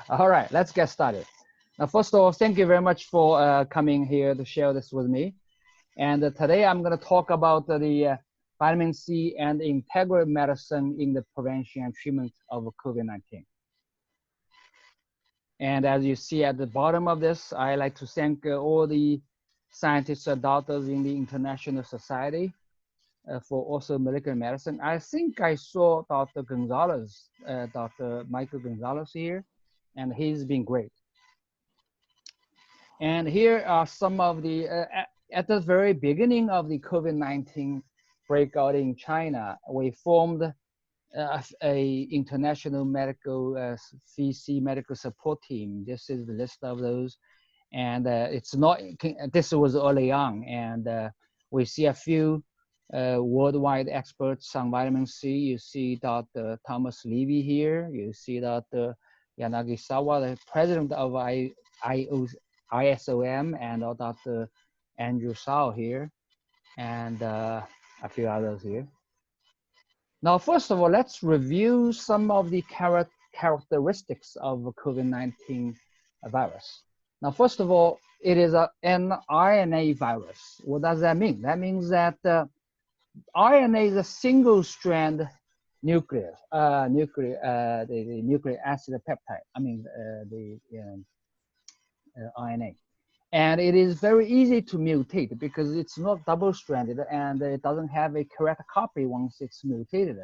All right, let's get started. Now, first of all, thank you very much for coming here to share this with me. And today I'm going to talk about the vitamin C and integrative medicine in the prevention and treatment of COVID-19. And as you see at the bottom of this, I like to thank all the scientists and doctors in the International Society for also molecular medicine. I think I saw Dr. Gonzalez, Dr. Michael Gonzalez here, and he's been great. And here are some of the, at the very beginning of the COVID-19 breakout in China, we formed a international medical VC medical support team. This is the list of those. And it's not, this was early on. And we see a few worldwide experts on vitamin C. You see Dr. Thomas Levy here. You see Dr. Yanagisawa, the president of ISOM, and Dr. Andrew Shao here, and a few others here. Now, first of all, let's review some of the characteristics of COVID-19 virus. Now, first of all, it is an RNA virus. What does that mean? That means that RNA is a single-strand nuclear, the nucleic acid peptide. I mean, RNA. And it is very easy to mutate because it's not double-stranded and it doesn't have a correct copy once it's mutated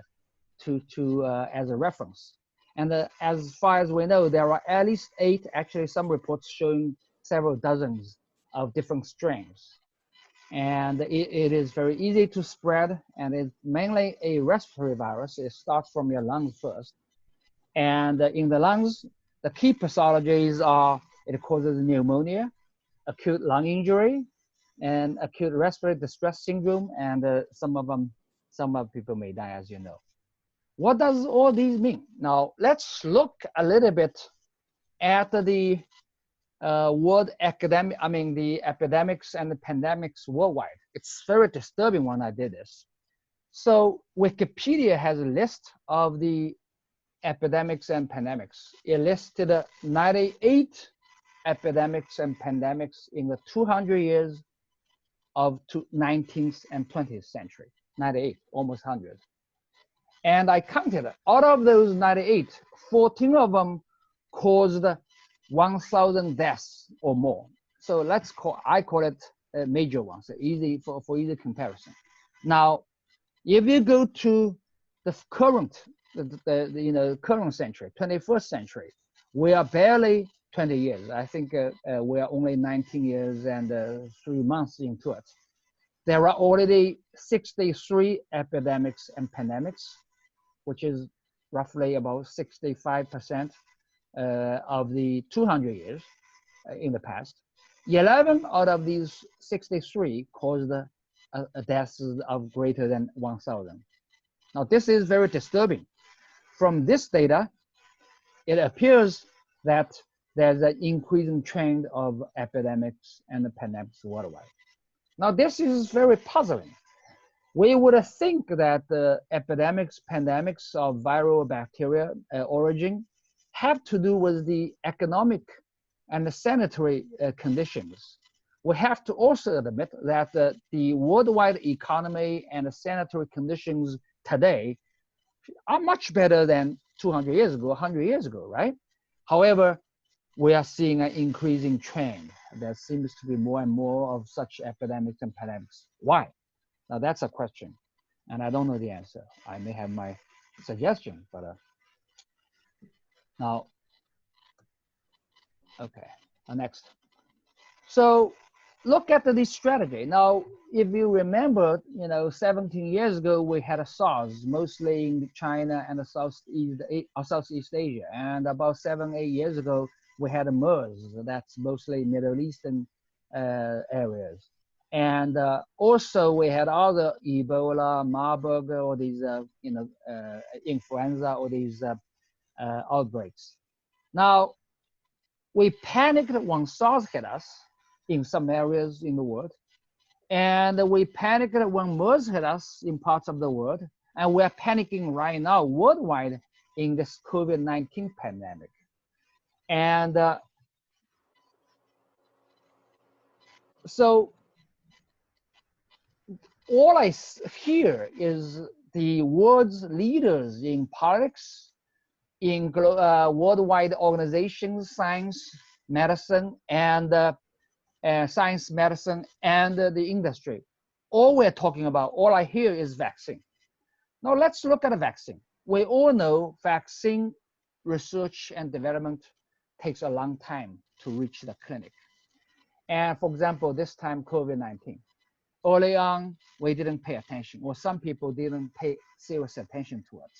as a reference. And as far as we know, there are at least 8, actually some reports showing several dozens of different strains. And it is very easy to spread, and it's mainly a respiratory virus. It starts from your lungs first. And in the lungs, the key pathologies are it causes pneumonia, acute lung injury, and acute respiratory distress syndrome, and some of people may die, as you know. What does all these mean? Now, let's look a little bit at the the epidemics and the pandemics worldwide. It's very disturbing when I did this. So Wikipedia has a list of the epidemics and pandemics. It listed 98 epidemics and pandemics in the 200 years of 19th and 20th century. 98, almost 100. And I counted, out of those 98, 14 of them caused 1,000 deaths or more. So I call it major ones, easy for easy comparison. Now, if you go to the current, current century, 21st century, we are barely 20 years. I think we are only 19 years and 3 months into it. There are already 63 epidemics and pandemics, which is roughly about 65% of the 200 years in the past. 11 out of these 63 caused deaths of greater than 1,000. Now, this is very disturbing. From this data, it appears that there's an increasing trend of epidemics and pandemics worldwide. Now, this is very puzzling. We would think that the epidemics, pandemics of viral bacteria origin have to do with the economic and the sanitary conditions. We have to also admit that the worldwide economy and the sanitary conditions today are much better than 200 years ago, 100 years ago, right? However, we are seeing an increasing trend. There seems to be more and more of such epidemics and pandemics. Why? Now that's a question, and I don't know the answer. I may have my suggestion, but now, okay, next. So look at the strategy. Now, if you remember, 17 years ago, we had a SARS, mostly in China and the Southeast Asia. And about 7-8 years ago, we had a MERS, that's mostly Middle Eastern areas. And also we had other Ebola, Marburg, or these, influenza, or these outbreaks. Now, we panicked when SARS hit us in some areas in the world. And we panicked when MERS hit us in parts of the world. And we're panicking right now worldwide in this COVID-19 pandemic. And so all I hear is the world's leaders in politics, in worldwide organizations, science, medicine, and science, medicine, and the industry. All we're talking about, all I hear is vaccine. Now let's look at a vaccine. We all know vaccine research and development takes a long time to reach the clinic. And for example, this time COVID-19. Early on, we didn't pay attention, or some people didn't pay serious attention to it.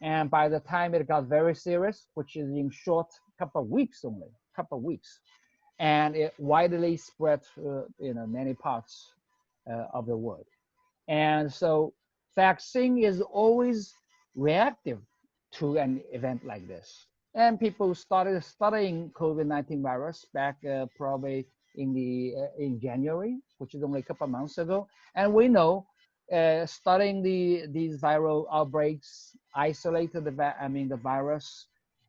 And by the time it got very serious, which is in short couple of weeks only, couple of weeks, and it widely spread in many parts of the world. And so vaccine is always reactive to an event like this. And people started studying COVID-19 virus back probably in January, which is only a couple of months ago. And we know studying these viral outbreaks, isolated the virus,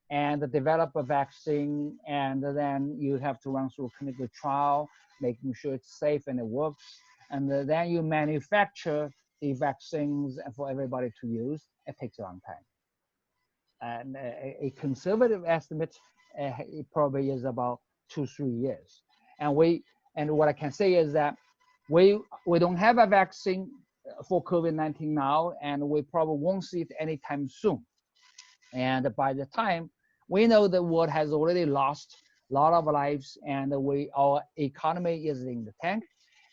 and develop a vaccine, and then you have to run through a clinical trial, making sure it's safe and it works, and then you manufacture the vaccines for everybody to use. It takes a long time. And a conservative estimate, it probably is about 2-3 years. And what I can say is that we don't have a vaccine for COVID-19 now, and we probably won't see it anytime soon. And by the time, we know the world has already lost a lot of lives, and our economy is in the tank.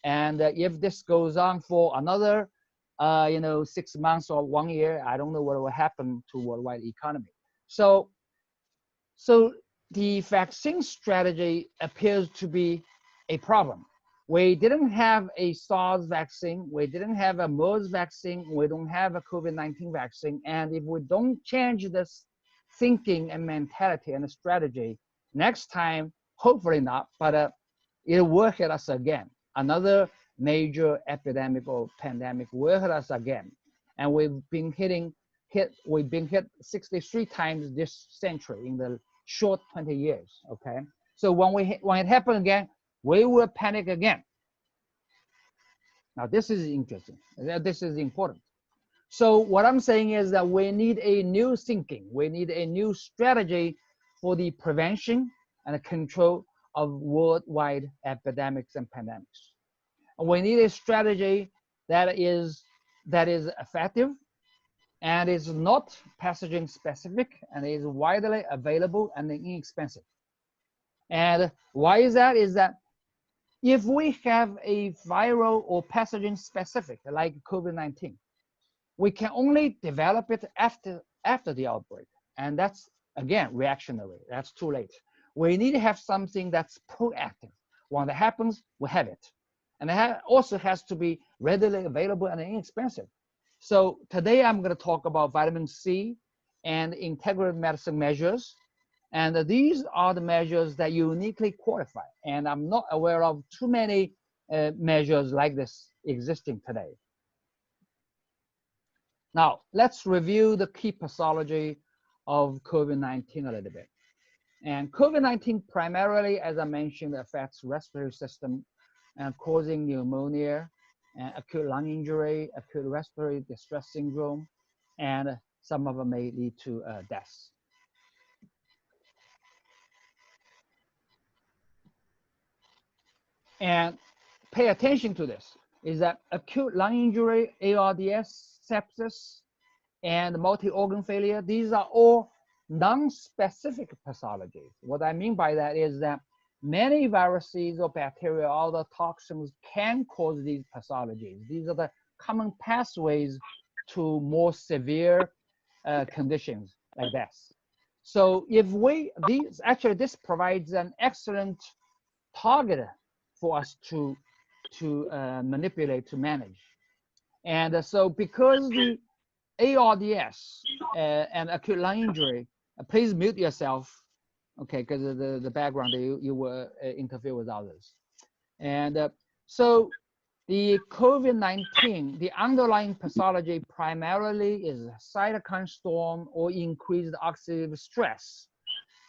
And if this goes on for another 6 months or 1 year, I don't know what will happen to worldwide economy. So the vaccine strategy appears to be a problem. We didn't have a SARS vaccine, we didn't have a MERS vaccine, we don't have a COVID-19 vaccine. And if we don't change this thinking and mentality and strategy, next time, hopefully not, but it will hit us again. Another major epidemic or pandemic will hit us again. And we've been hit 63 times this century in the short 20 years, okay? So when it happens again, we will panic again. Now this is interesting, this is important. So what I'm saying is that we need a new thinking, we need a new strategy for the prevention and control of worldwide epidemics and pandemics. We need a strategy that is effective and is not pathogen specific and is widely available and inexpensive. And why is that? Is that if we have a viral or pathogen specific like COVID-19, we can only develop it after the outbreak. And that's, again, reactionary. That's too late. We need to have something that's proactive. When that happens, we have it. And it also has to be readily available and inexpensive. So today I'm going to talk about vitamin C and integrative medicine measures. And these are the measures that uniquely qualify. And I'm not aware of too many measures like this existing today. Now, let's review the key pathology of COVID-19 a little bit. And COVID-19 primarily, as I mentioned, affects respiratory system and causing pneumonia, acute lung injury, acute respiratory distress syndrome, and some of them may lead to deaths. And pay attention to this, is that acute lung injury, ARDS, sepsis, and multi-organ failure, these are all non-specific pathologies. What I mean by that is that many viruses or bacteria, or other toxins can cause these pathologies. These are the common pathways to more severe conditions like this. So if this provides an excellent target for us to manipulate, to manage. And so because the ARDS and acute lung injury, please mute yourself, okay, because of the background, you will interfere with others. And so the COVID-19, the underlying pathology primarily is cytokine storm or increased oxidative stress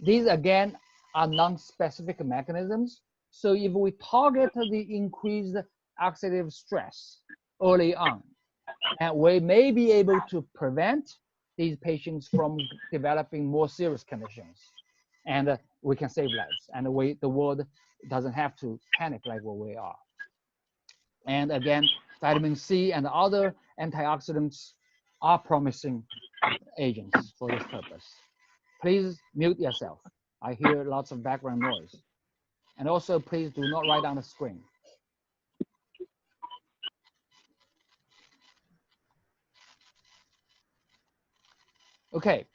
These again are non-specific mechanisms. So if we target the increased oxidative stress early on, and we may be able to prevent these patients from developing more serious conditions, and we can save lives, and the world doesn't have to panic like what we are. And again, vitamin C and other antioxidants are promising agents for this purpose. Please mute yourself. I hear lots of background noise. And also, please do not write on the screen. Okay.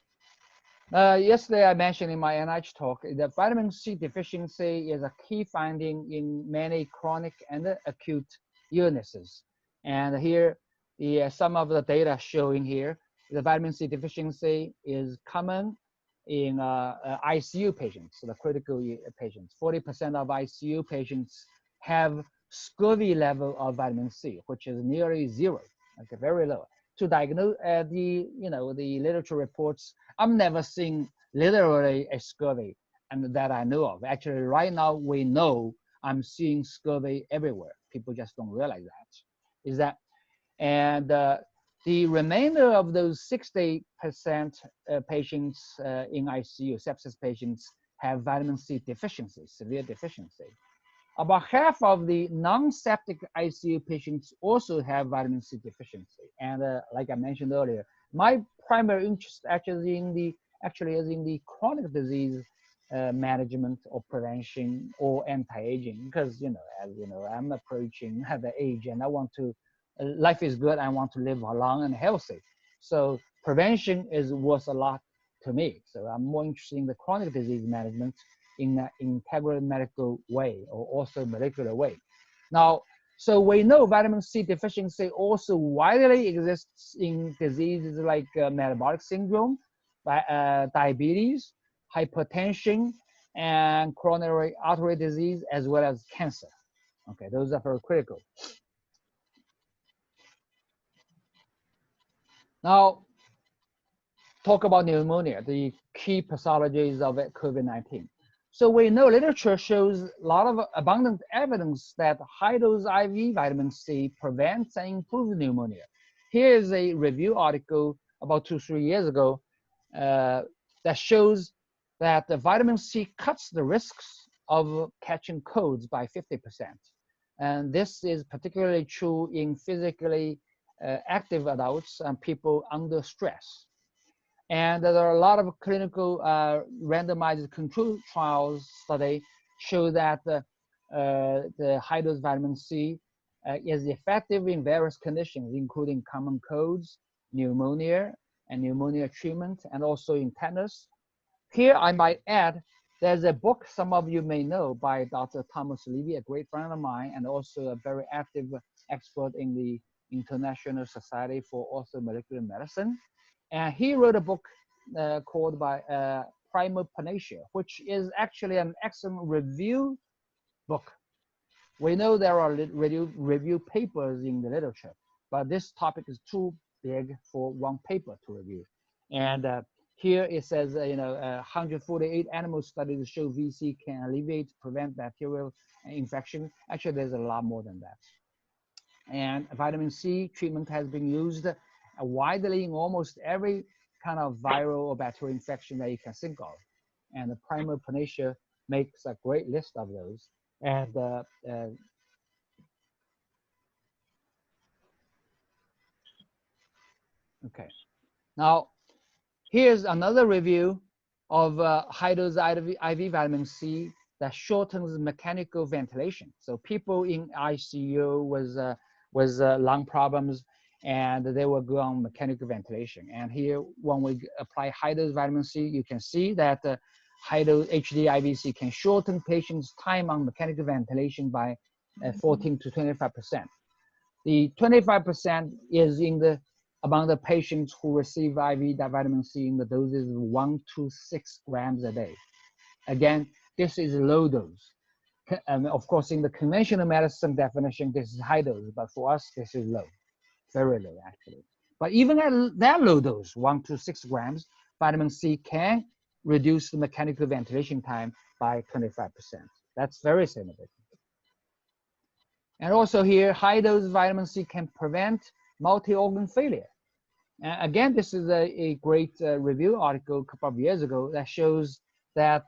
Yesterday, I mentioned in my NIH talk that vitamin C deficiency is a key finding in many chronic and acute illnesses. And here, some of the data showing here, the vitamin C deficiency is common in ICU patients, so the critical patients. 40% of ICU patients have scurvy level of vitamin C, which is nearly zero, okay, very low. To diagnose the literature reports, I'm never seeing literally a scurvy, and that I know of. Actually, right now we know I'm seeing scurvy everywhere. People just don't realize that. Is that, and the remainder of those 60% patients in ICU, sepsis patients, have vitamin C deficiency, severe deficiency. About half of the non-septic ICU patients also have vitamin C deficiency. And like I mentioned earlier, my primary interest actually is in the chronic disease management or prevention or anti-aging, because as you know, I'm approaching the age and I want to. Life is good. I want to live long and healthy. So prevention is worth a lot to me. So I'm more interested in the chronic disease management in an integrative medical way, or also molecular way. Now, so we know vitamin C deficiency also widely exists in diseases like metabolic syndrome, diabetes, hypertension, and coronary artery disease, as well as cancer. Okay, those are very critical. Now, talk about pneumonia, the key pathologies of COVID-19. So we know literature shows a lot of abundant evidence that high-dose IV vitamin C prevents and improves pneumonia. Here is a review article about 2-3 years ago that shows that the vitamin C cuts the risks of catching colds by 50%. And this is particularly true in physically active adults and people under stress. And there are a lot of clinical randomized control trials study show that the high-dose vitamin C is effective in various conditions, including common colds, pneumonia, and pneumonia treatment, and also in tetanus. Here, I might add, there's a book some of you may know by Dr. Thomas Levy, a great friend of mine, and also a very active expert in the International Society for Orthomolecular Medicine. And he wrote a book called Primal Panacea, which is actually an excellent review book. We know there are review papers in the literature, but this topic is too big for one paper to review. And here it says, 148 animal studies show VC can alleviate, prevent bacterial infection. Actually, there's a lot more than that. And vitamin C treatment has been used widely in almost every kind of viral or bacterial infection that you can think of. And the Primal Panacea makes a great list of those. And okay, now here's another review of high-dose IV vitamin C that shortens mechanical ventilation. So people in ICU with lung problems, and they will go on mechanical ventilation. And here, when we apply high-dose vitamin C, you can see that high-dose HD-IVC can shorten patients' time on mechanical ventilation by 14 to 25%. The 25% is among the patients who receive IV vitamin C in the doses of 1 to 6 grams a day. Again, this is low dose. And of course, in the conventional medicine definition, this is high dose, but for us, this is low, very low actually. But even at that low dose, 1 to 6 grams, vitamin C can reduce the mechanical ventilation time by 25%. That's very significant. And also here, high dose vitamin C can prevent multi-organ failure. Again, this is a great review article a couple of years ago that shows that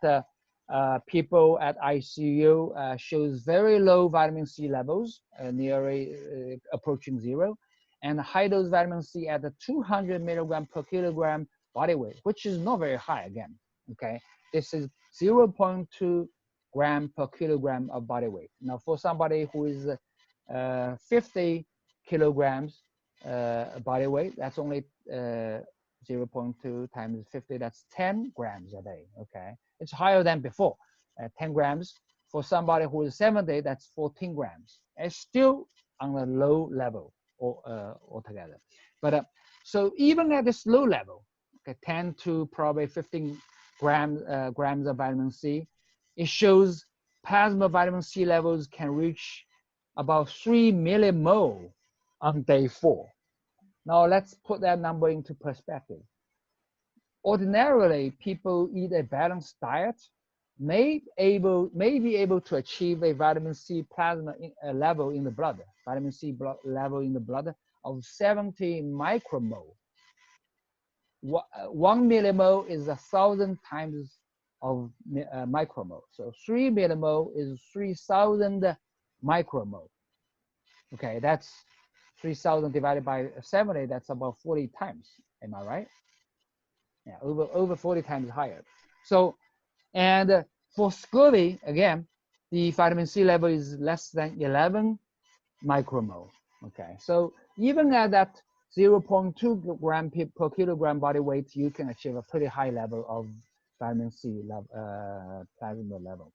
people at ICU shows very low vitamin C levels, nearly approaching zero, and high dose vitamin C at the 200 milligram per kilogram body weight, which is not very high again, okay? This is 0.2 gram per kilogram of body weight. Now for somebody who is 50 kilograms body weight, that's only 0.2 times 50, that's 10 grams a day, okay? It's higher than before, 10 grams. For somebody who is 70, that's 14 grams. It's still on a low level altogether. But so even at this low level, okay, 10 to probably 15 grams of vitamin C, it shows plasma vitamin C levels can reach about 3 millimole on day 4. Now let's put that number into perspective. Ordinarily, people eat a balanced diet may be able to achieve a vitamin C plasma level in the blood, vitamin C level in the blood of 70 micromole. 1 millimole is 1,000 times of micromole. So 3 millimole is 3,000 micromole. Okay, that's 3,000 divided by 70, that's about 40 times. Am I right? Yeah, over 40 times higher. So, and for scurvy, again, the vitamin C level is less than 11 micromole. Okay, so even at that 0.2 gram per kilogram body weight, you can achieve a pretty high level of vitamin C plasma level.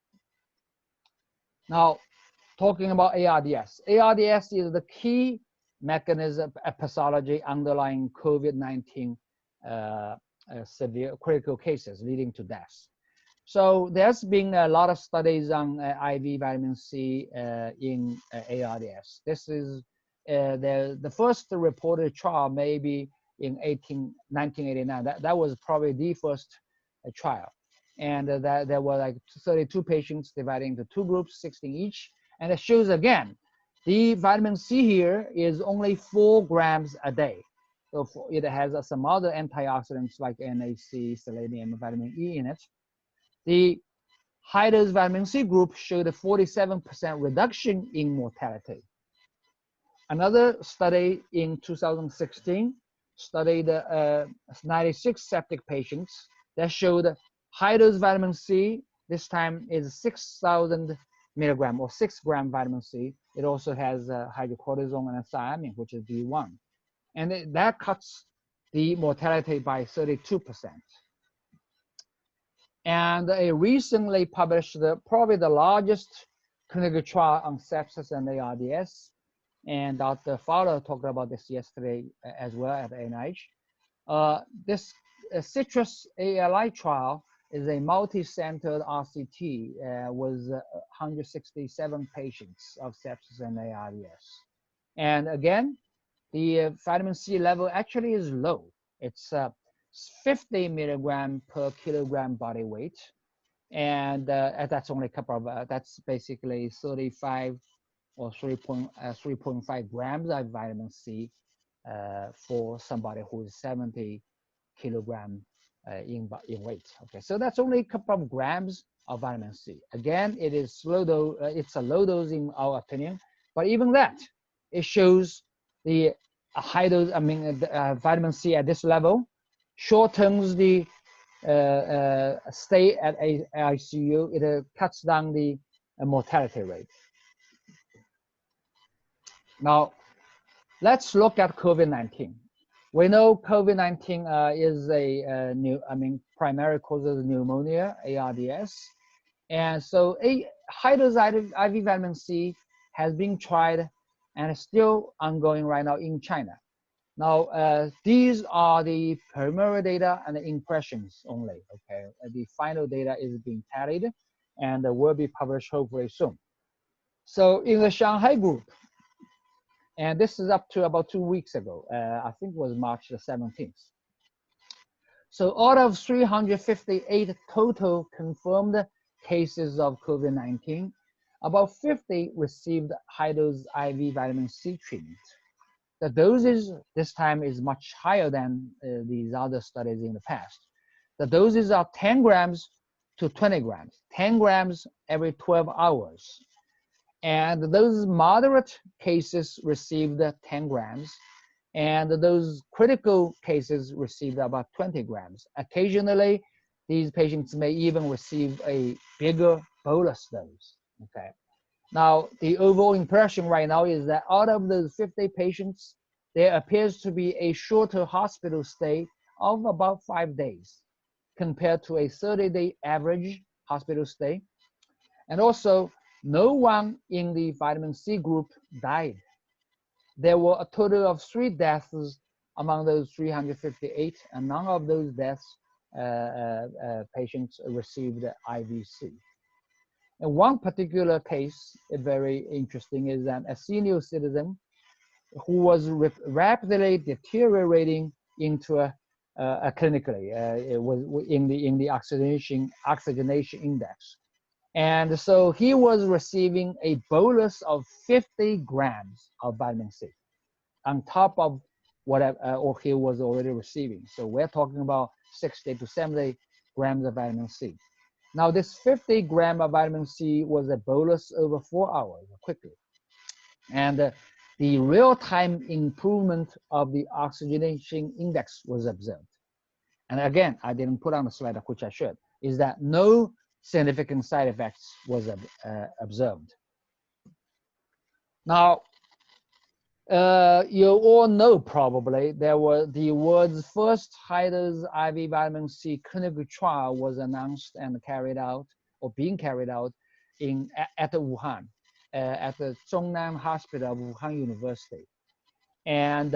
Now, talking about ARDS. ARDS is the key mechanism of pathology underlying COVID-19 severe critical cases leading to death. So there's been a lot of studies on IV vitamin C in ARDS. This is the first reported trial maybe in 1989. That was probably the first trial. And that there were like 32 patients divided into 2 groups, 16 each. And it shows again, the vitamin C here is only 4 grams a day. So it has some other antioxidants like NAC, selenium, vitamin E in it. The high dose vitamin C group showed a 47% reduction in mortality. Another study in 2016 studied 96 septic patients that showed high dose vitamin C, this time is 6,000 milligram or 6 gram vitamin C. It also has hydrocortisone and thiamine, which is B1. And that cuts the mortality by 32%. And a recently published, probably the largest clinical trial on sepsis and ARDS, and Dr. Fowler talked about this yesterday as well at NIH. This citrus ALI trial is a multi-centered RCT with 167 patients of sepsis and ARDS. And again, the vitamin C level actually is low. It's 50 milligram per kilogram body weight. And that's only a couple of, that's basically 35 or 3.5 grams of vitamin C for somebody who is 70 kilogram in weight. Okay, so that's only a couple of grams of vitamin C. Again, it is low dose, it's a low dose in our opinion, but even that, it shows the high dose, vitamin C at this level shortens the stay at ICU. It cuts down the mortality rate. Now, let's look at COVID-19. We know COVID-19 is a primary causes pneumonia, ARDS. And so high dose IV vitamin C has been tried and is still ongoing right now in China. Now, these are the preliminary data and the impressions only, okay? The final data is being tallied and will be published hopefully soon. So in the Shanghai group, and this is up to about 2 weeks ago, I think it was March the 17th. So out of 358 total confirmed cases of COVID-19, about 50 received high-dose IV vitamin C treatment. The doses this time is much higher than these other studies in the past. The doses are 10 grams to 20 grams, 10 grams every 12 hours. And those moderate cases received 10 grams, and those critical cases received about 20 grams. Occasionally, these patients may even receive a bigger bolus dose. Okay. Now, the overall impression right now is that out of those 50 patients, there appears to be a shorter hospital stay of about 5 days compared to a 30-day average hospital stay. And also, no one in the vitamin C group died. There were a total of 3 deaths among those 358, and none of those deaths patients received IVC. And one particular case, very interesting, is that a senior citizen who was rapidly deteriorating into a clinically, it was in the oxygenation index. And so he was receiving a bolus of 50 grams of vitamin C on top of whatever or he was already receiving. So we're talking about 60 to 70 grams of vitamin C. Now this 50 gram of vitamin C was a bolus over 4 hours quickly. And the real-time improvement of the oxygenation index was observed. And again, I didn't put on the slide, which I should, is that no significant side effects was observed. Now, you all know probably there was the world's first high-dose IV vitamin C clinical trial was announced and carried out, or being carried out at Wuhan, at the Zhongnan Hospital of Wuhan University. And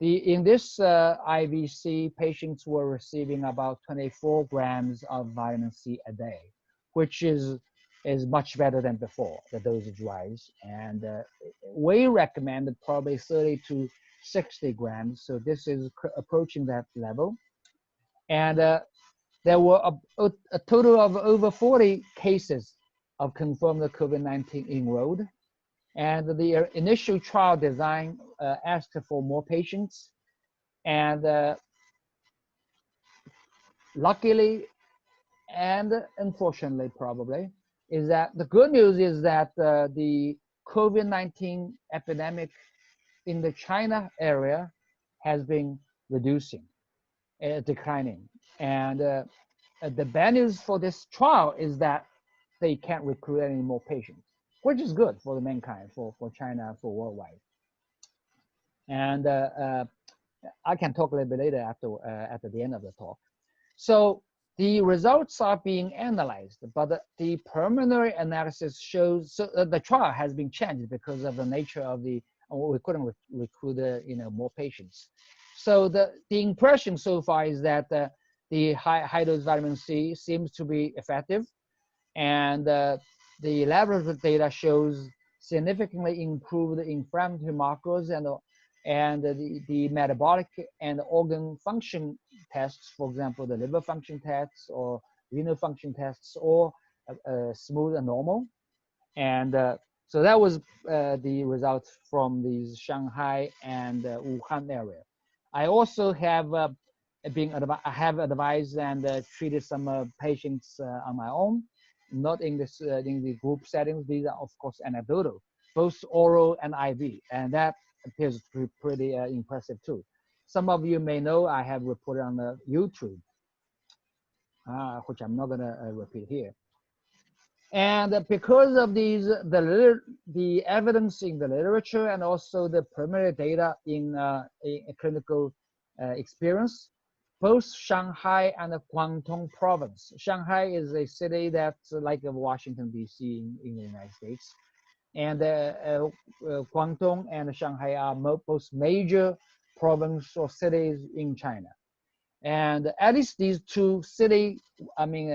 in this IVC, patients were receiving about 24 grams of vitamin C a day, which is much better than before, the dosage rise. And we recommend probably 30 to 60 grams. So this is approaching that level. And there were a total of over 40 cases of confirmed COVID-19 enrolled. And the initial trial design asked for more patients. And luckily and unfortunately, probably, is that the good news is that the COVID-19 epidemic in the China area has been reducing, declining. And the bad news for this trial is that they can't recruit any more patients, which is good for the mankind, for China, for worldwide. And I can talk a little bit later at the end of the talk. So the results are being analyzed, but the preliminary analysis shows the trial has been changed because of the nature of we couldn't recruit more patients. So the impression so far is that the high dose vitamin C seems to be effective, and the laboratory data shows significantly improved inflammatory markers and the metabolic and organ function tests, for example, the liver function tests or renal function tests, all smooth and normal. And so that was the results from the Shanghai and Wuhan area. I also have advised and treated some patients on my own, not in the group settings. These are of course anecdotal, both oral and IV, and that appears pretty impressive too. Some of you may know I have reported on the YouTube, which I'm not going to repeat here. And because of the evidence in the literature and also the preliminary data in clinical experience, both Shanghai and the Guangdong province. Shanghai is a city that's like Washington, D.C. in the United States. And Guangdong and Shanghai are both major provinces or cities in China. And at least these two cities, I mean,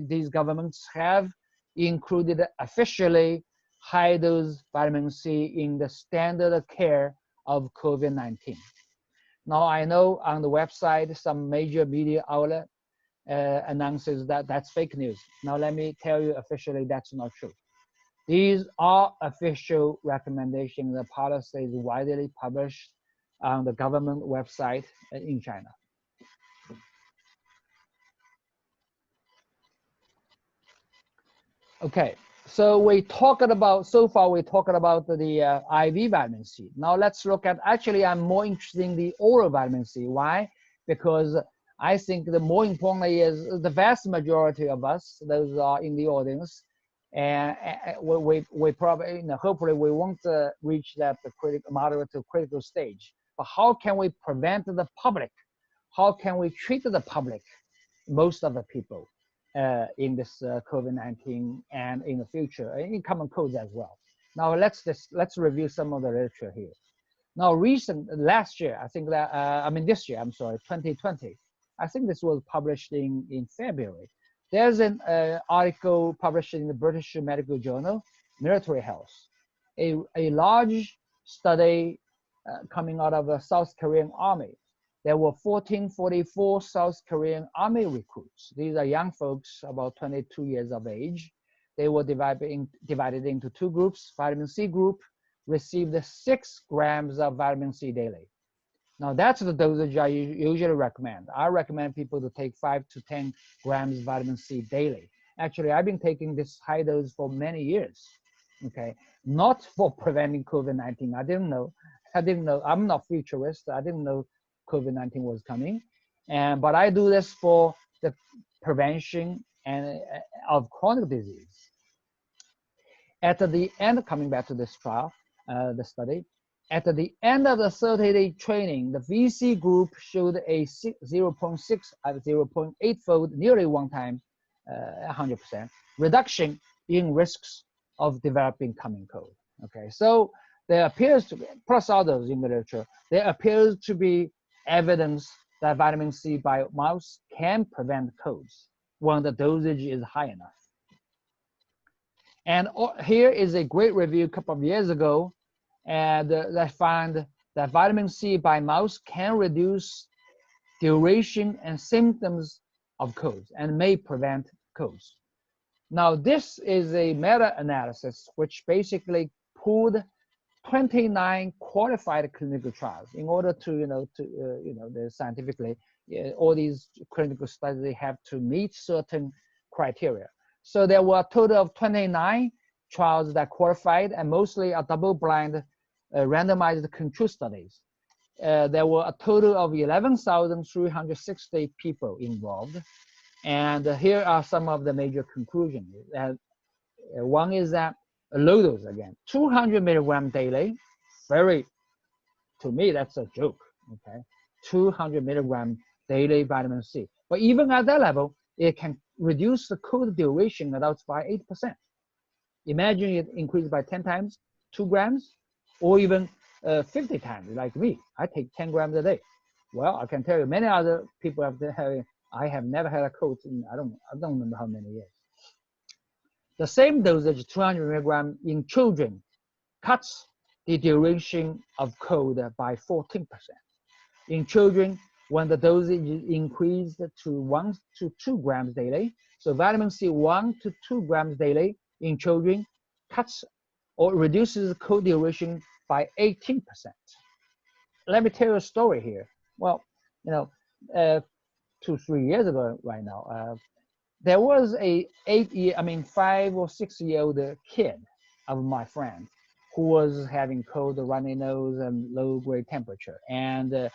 these governments have included officially high-dose vitamin C in the standard of care of COVID-19. Now I know on the website, some major media outlet announces that that's fake news. Now let me tell you officially that's not true. These are official recommendations. The policy is widely published on the government website in China. Okay, so so far we talked about the IV vitamin C. Now let's look at, actually I'm more interested in the oral vitamin C. Why? Because I think the more importantly is the vast majority of us, those are in the audience, and we probably, hopefully we won't reach that moderate to critical stage. But how can we prevent the public? How can we treat the public, most of the people, in this COVID-19 and in the future, in common cold as well? Now let's review some of the literature here. Now last year, I think that, this year, I'm sorry, 2020, I think this was published in February. There's an article published in the British Medical Journal, Military Health, a large study coming out of the South Korean Army. There were 1444 South Korean Army recruits. These are young folks, about 22 years of age. They were divided into two groups. Vitamin C group received 6 grams of vitamin C daily. Now that's the dosage I usually recommend. I recommend people to take 5 to 10 grams vitamin C daily. Actually, I've been taking this high dose for many years, okay? Not for preventing COVID-19. I didn't know, I'm not futurist. I didn't know COVID-19 was coming. But I do this for the prevention of chronic disease. At the end, coming back to this trial, the study, at the end of the 30-day training, the VC group showed a 0.6 at 0.8-fold, nearly 1 time, 100% reduction in risks of developing common cold. Okay, so there appears to be, plus others in the literature, there appears to be evidence that vitamin C by mouse can prevent colds when the dosage is high enough. And here is a great review a couple of years ago, and that found that vitamin C by mouse can reduce duration and symptoms of colds and may prevent colds. Now, this is a meta-analysis which basically pulled 29 qualified clinical trials in order to, scientifically, all these clinical studies, they have to meet certain criteria. So there were a total of 29 trials that qualified, and mostly are double-blind, randomized control studies. There were a total of 11,360 people involved. And here are some of the major conclusions. One is that low dose, again, 200 milligram daily, to me, that's a joke, okay? 200 milligram daily vitamin C. But even at that level, it can reduce the cold duration in adults by 8%. Imagine it increased by 10 times, 2 grams, or even 50 times, like me. I take 10 grams a day. Well, I can tell you, many other people I have never had a cold in, I don't remember how many years. The same dosage, 200 milligram in children, cuts the duration of cold by 14%. In children, when the dosage is increased to 1 to 2 grams daily, so vitamin C 1 to 2 grams daily in children cuts or reduces the cold duration by 18%. Let me tell you a story here. Well, 2-3 years ago right now, there was a 5 or 6 year old kid of my friend who was having cold, runny nose, and low grade temperature. And the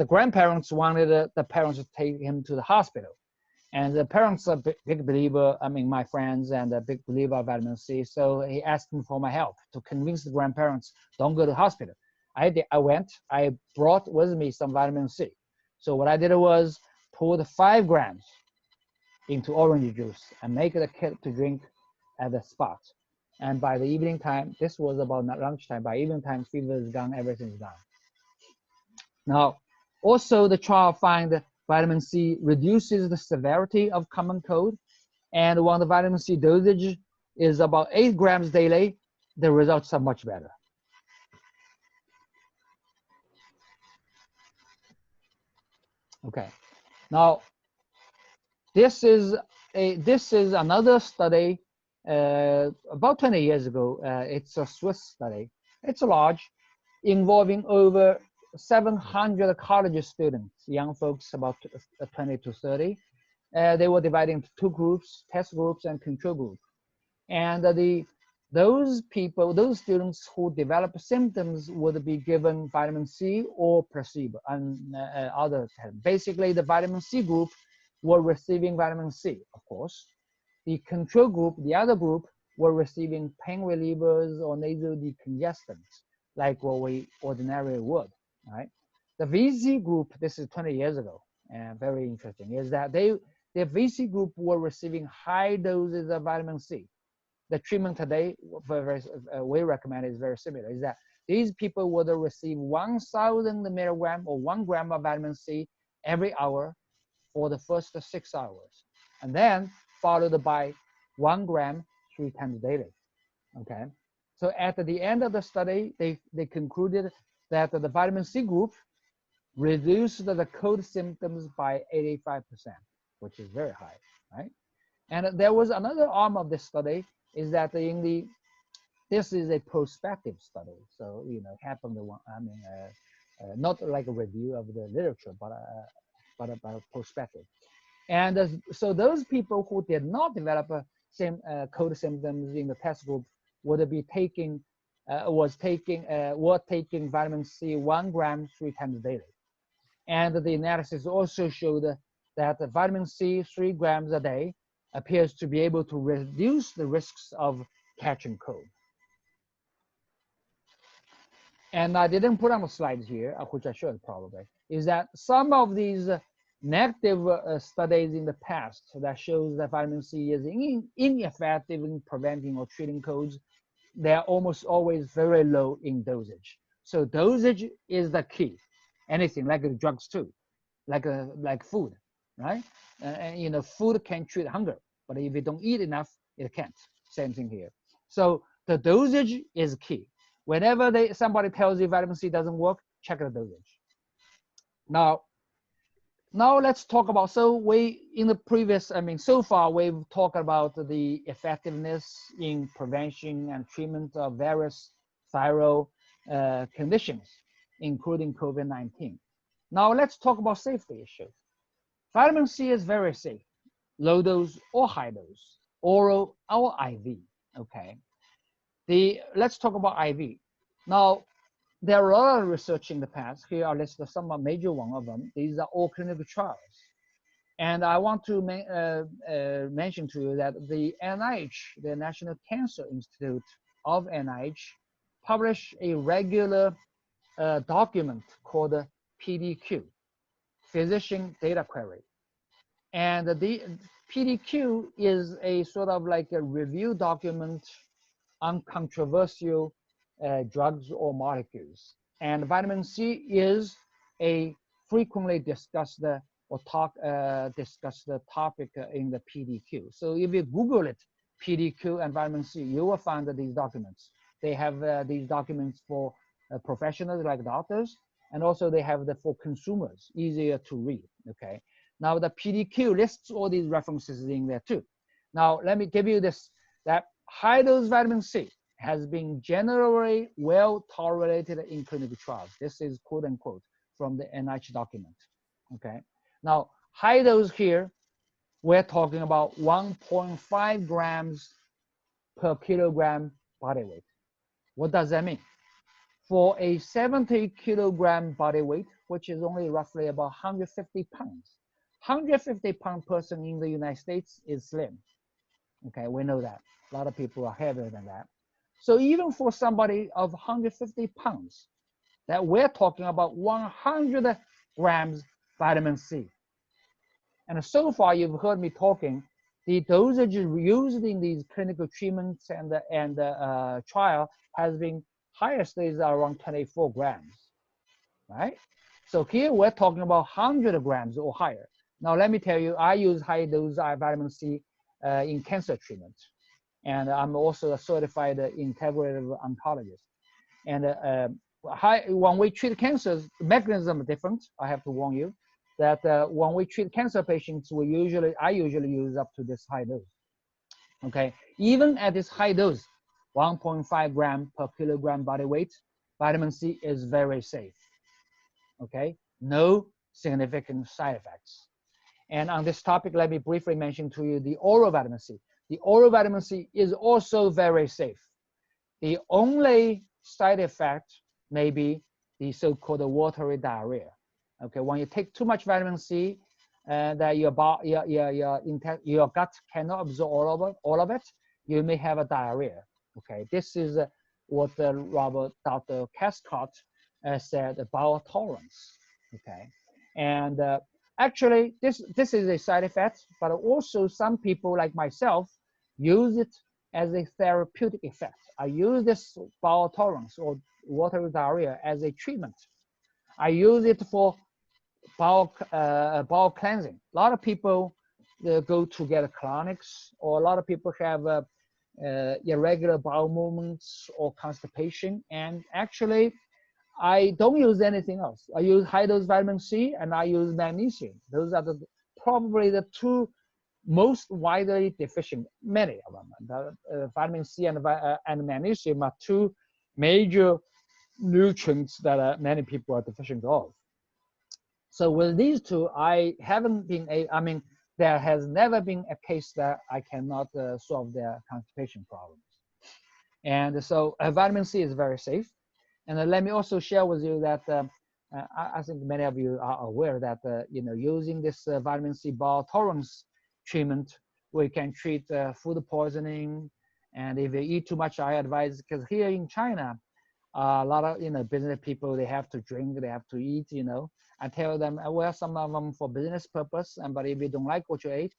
grandparents wanted the parents to take him to the hospital. And the parents are big believer, my friends, and a big believer of vitamin C. So he asked me for my help to convince the grandparents, don't go to the hospital. I went, I brought with me some vitamin C. So what I did was poured 5 grams into orange juice and make the kid to drink at the spot. And by the evening time, this was about lunchtime, by evening time, fever is gone, everything is gone. Now, also the trial found vitamin C reduces the severity of common cold. And when the vitamin C dosage is about 8 grams daily, the results are much better. Okay. Now, this is another study about 20 years ago. It's a Swiss study. It's large, involving over 700 college students, young folks about 20 to 30. They were divided into two groups, test groups and control group. And those people, those students who develop symptoms would be given vitamin C or placebo and other. Basically, the vitamin C group were receiving vitamin C, of course. The control group, the other group, were receiving pain relievers or nasal decongestants, like what we ordinarily would, right? The VC group, this is 20 years ago, and very interesting, is that the VC group were receiving high doses of vitamin C. The treatment today we recommend is very similar, is that these people would receive 1,000 milligram or 1 gram of vitamin C every hour for the first 6 hours, and then followed by 1 gram 3 times daily. Okay, so at the end of the study, they concluded that the vitamin C group reduced the cold symptoms by 85%, which is very high, right? And there was another arm of this study, is that this is a prospective study, so happened one. I mean, not like a review of the literature, but a prospective. And so those people who did not develop cold symptoms in the test group would be taking were taking vitamin C 1 gram 3 times daily. And the analysis also showed that the vitamin C 3 grams a day appears to be able to reduce the risks of catching cold. And I didn't put on the slides here, which I should probably, is that some of these negative studies in the past that shows that vitamin C is ineffective in preventing or treating colds, they're almost always very low in dosage. So dosage is the key. Anything like the drugs too, like food, right? Food can treat hunger, but if you don't eat enough, it can't. Same thing here. So the dosage is key. Whenever somebody tells you vitamin C doesn't work, check the dosage. Now let's talk about, so far we've talked about the effectiveness in prevention and treatment of various viral conditions, including COVID-19. Now let's talk about safety issues. Vitamin C is very safe, low dose or high dose, oral or IV, okay? Let's talk about IV. Now, there are a lot of research in the past. Here are listed some major one of them. These are all clinical trials. And I want to mention to you that the NIH, the National Cancer Institute of NIH, published a regular document called PDQ, Physician Data Query. And the PDQ is a sort of like a review document on controversial drugs or molecules. And vitamin C is a frequently discussed discussed topic in the PDQ. So if you Google it, PDQ and vitamin C, you will find these documents. They have these documents for professionals like doctors, and also they have for consumers, easier to read, okay? Now the PDQ lists all these references in there too. Now let me give you this, that high dose vitamin C has been generally well tolerated in clinical trials. This is quote unquote from the NIH document, okay? Now high dose here, we're talking about 1.5 grams per kilogram body weight. What does that mean? For a 70 kilogram body weight, which is only roughly about 150 pounds, 150 pound person in the United States is slim. Okay, we know that. A lot of people are heavier than that. So even for somebody of 150 pounds, that we're talking about 100 grams vitamin C. And so far you've heard me talking, the dosage used in these clinical treatments and trial has been highest is around 24 grams, right? So here we're talking about 100 grams or higher. Now let me tell you, I use high dose vitamin C in cancer treatment. And I'm also a certified integrative oncologist. And when we treat cancers, the mechanism is different, I have to warn you. that when we treat cancer patients, I usually use up to this high dose. Okay, even at this high dose, 1.5 gram per kilogram body weight, vitamin C is very safe. Okay, no significant side effects. And on this topic, let me briefly mention to you the oral vitamin C. The oral vitamin C is also very safe. The only side effect may be the so-called watery diarrhea. Okay, when you take too much vitamin C, that your gut cannot absorb all of it, you may have a diarrhea. Okay, this is what Dr. Cascott said, bowel tolerance. Okay, and actually this is a side effect, but also some people like myself use it as a therapeutic effect. I use this bowel tolerance or watery diarrhea as a treatment. I use it for bowel cleansing. A lot of people go to get colonics, or a lot of people have irregular bowel movements or constipation. And actually, I don't use anything else. I use high dose vitamin C and I use magnesium. Those are probably the two most widely deficient, many of them. The vitamin C and magnesium are two major nutrients that many people are deficient of. So with these two, I haven't been there has never been a case that I cannot solve their constipation problems. And so vitamin C is very safe. And let me also share with you that I think many of you are aware that using this vitamin C bowel tolerance treatment, we can treat food poisoning. And if you eat too much, I advise, because here in China, a lot of business people, they have to drink, they have to eat. I tell them, well, some of them for business purpose, but if you don't like what you ate,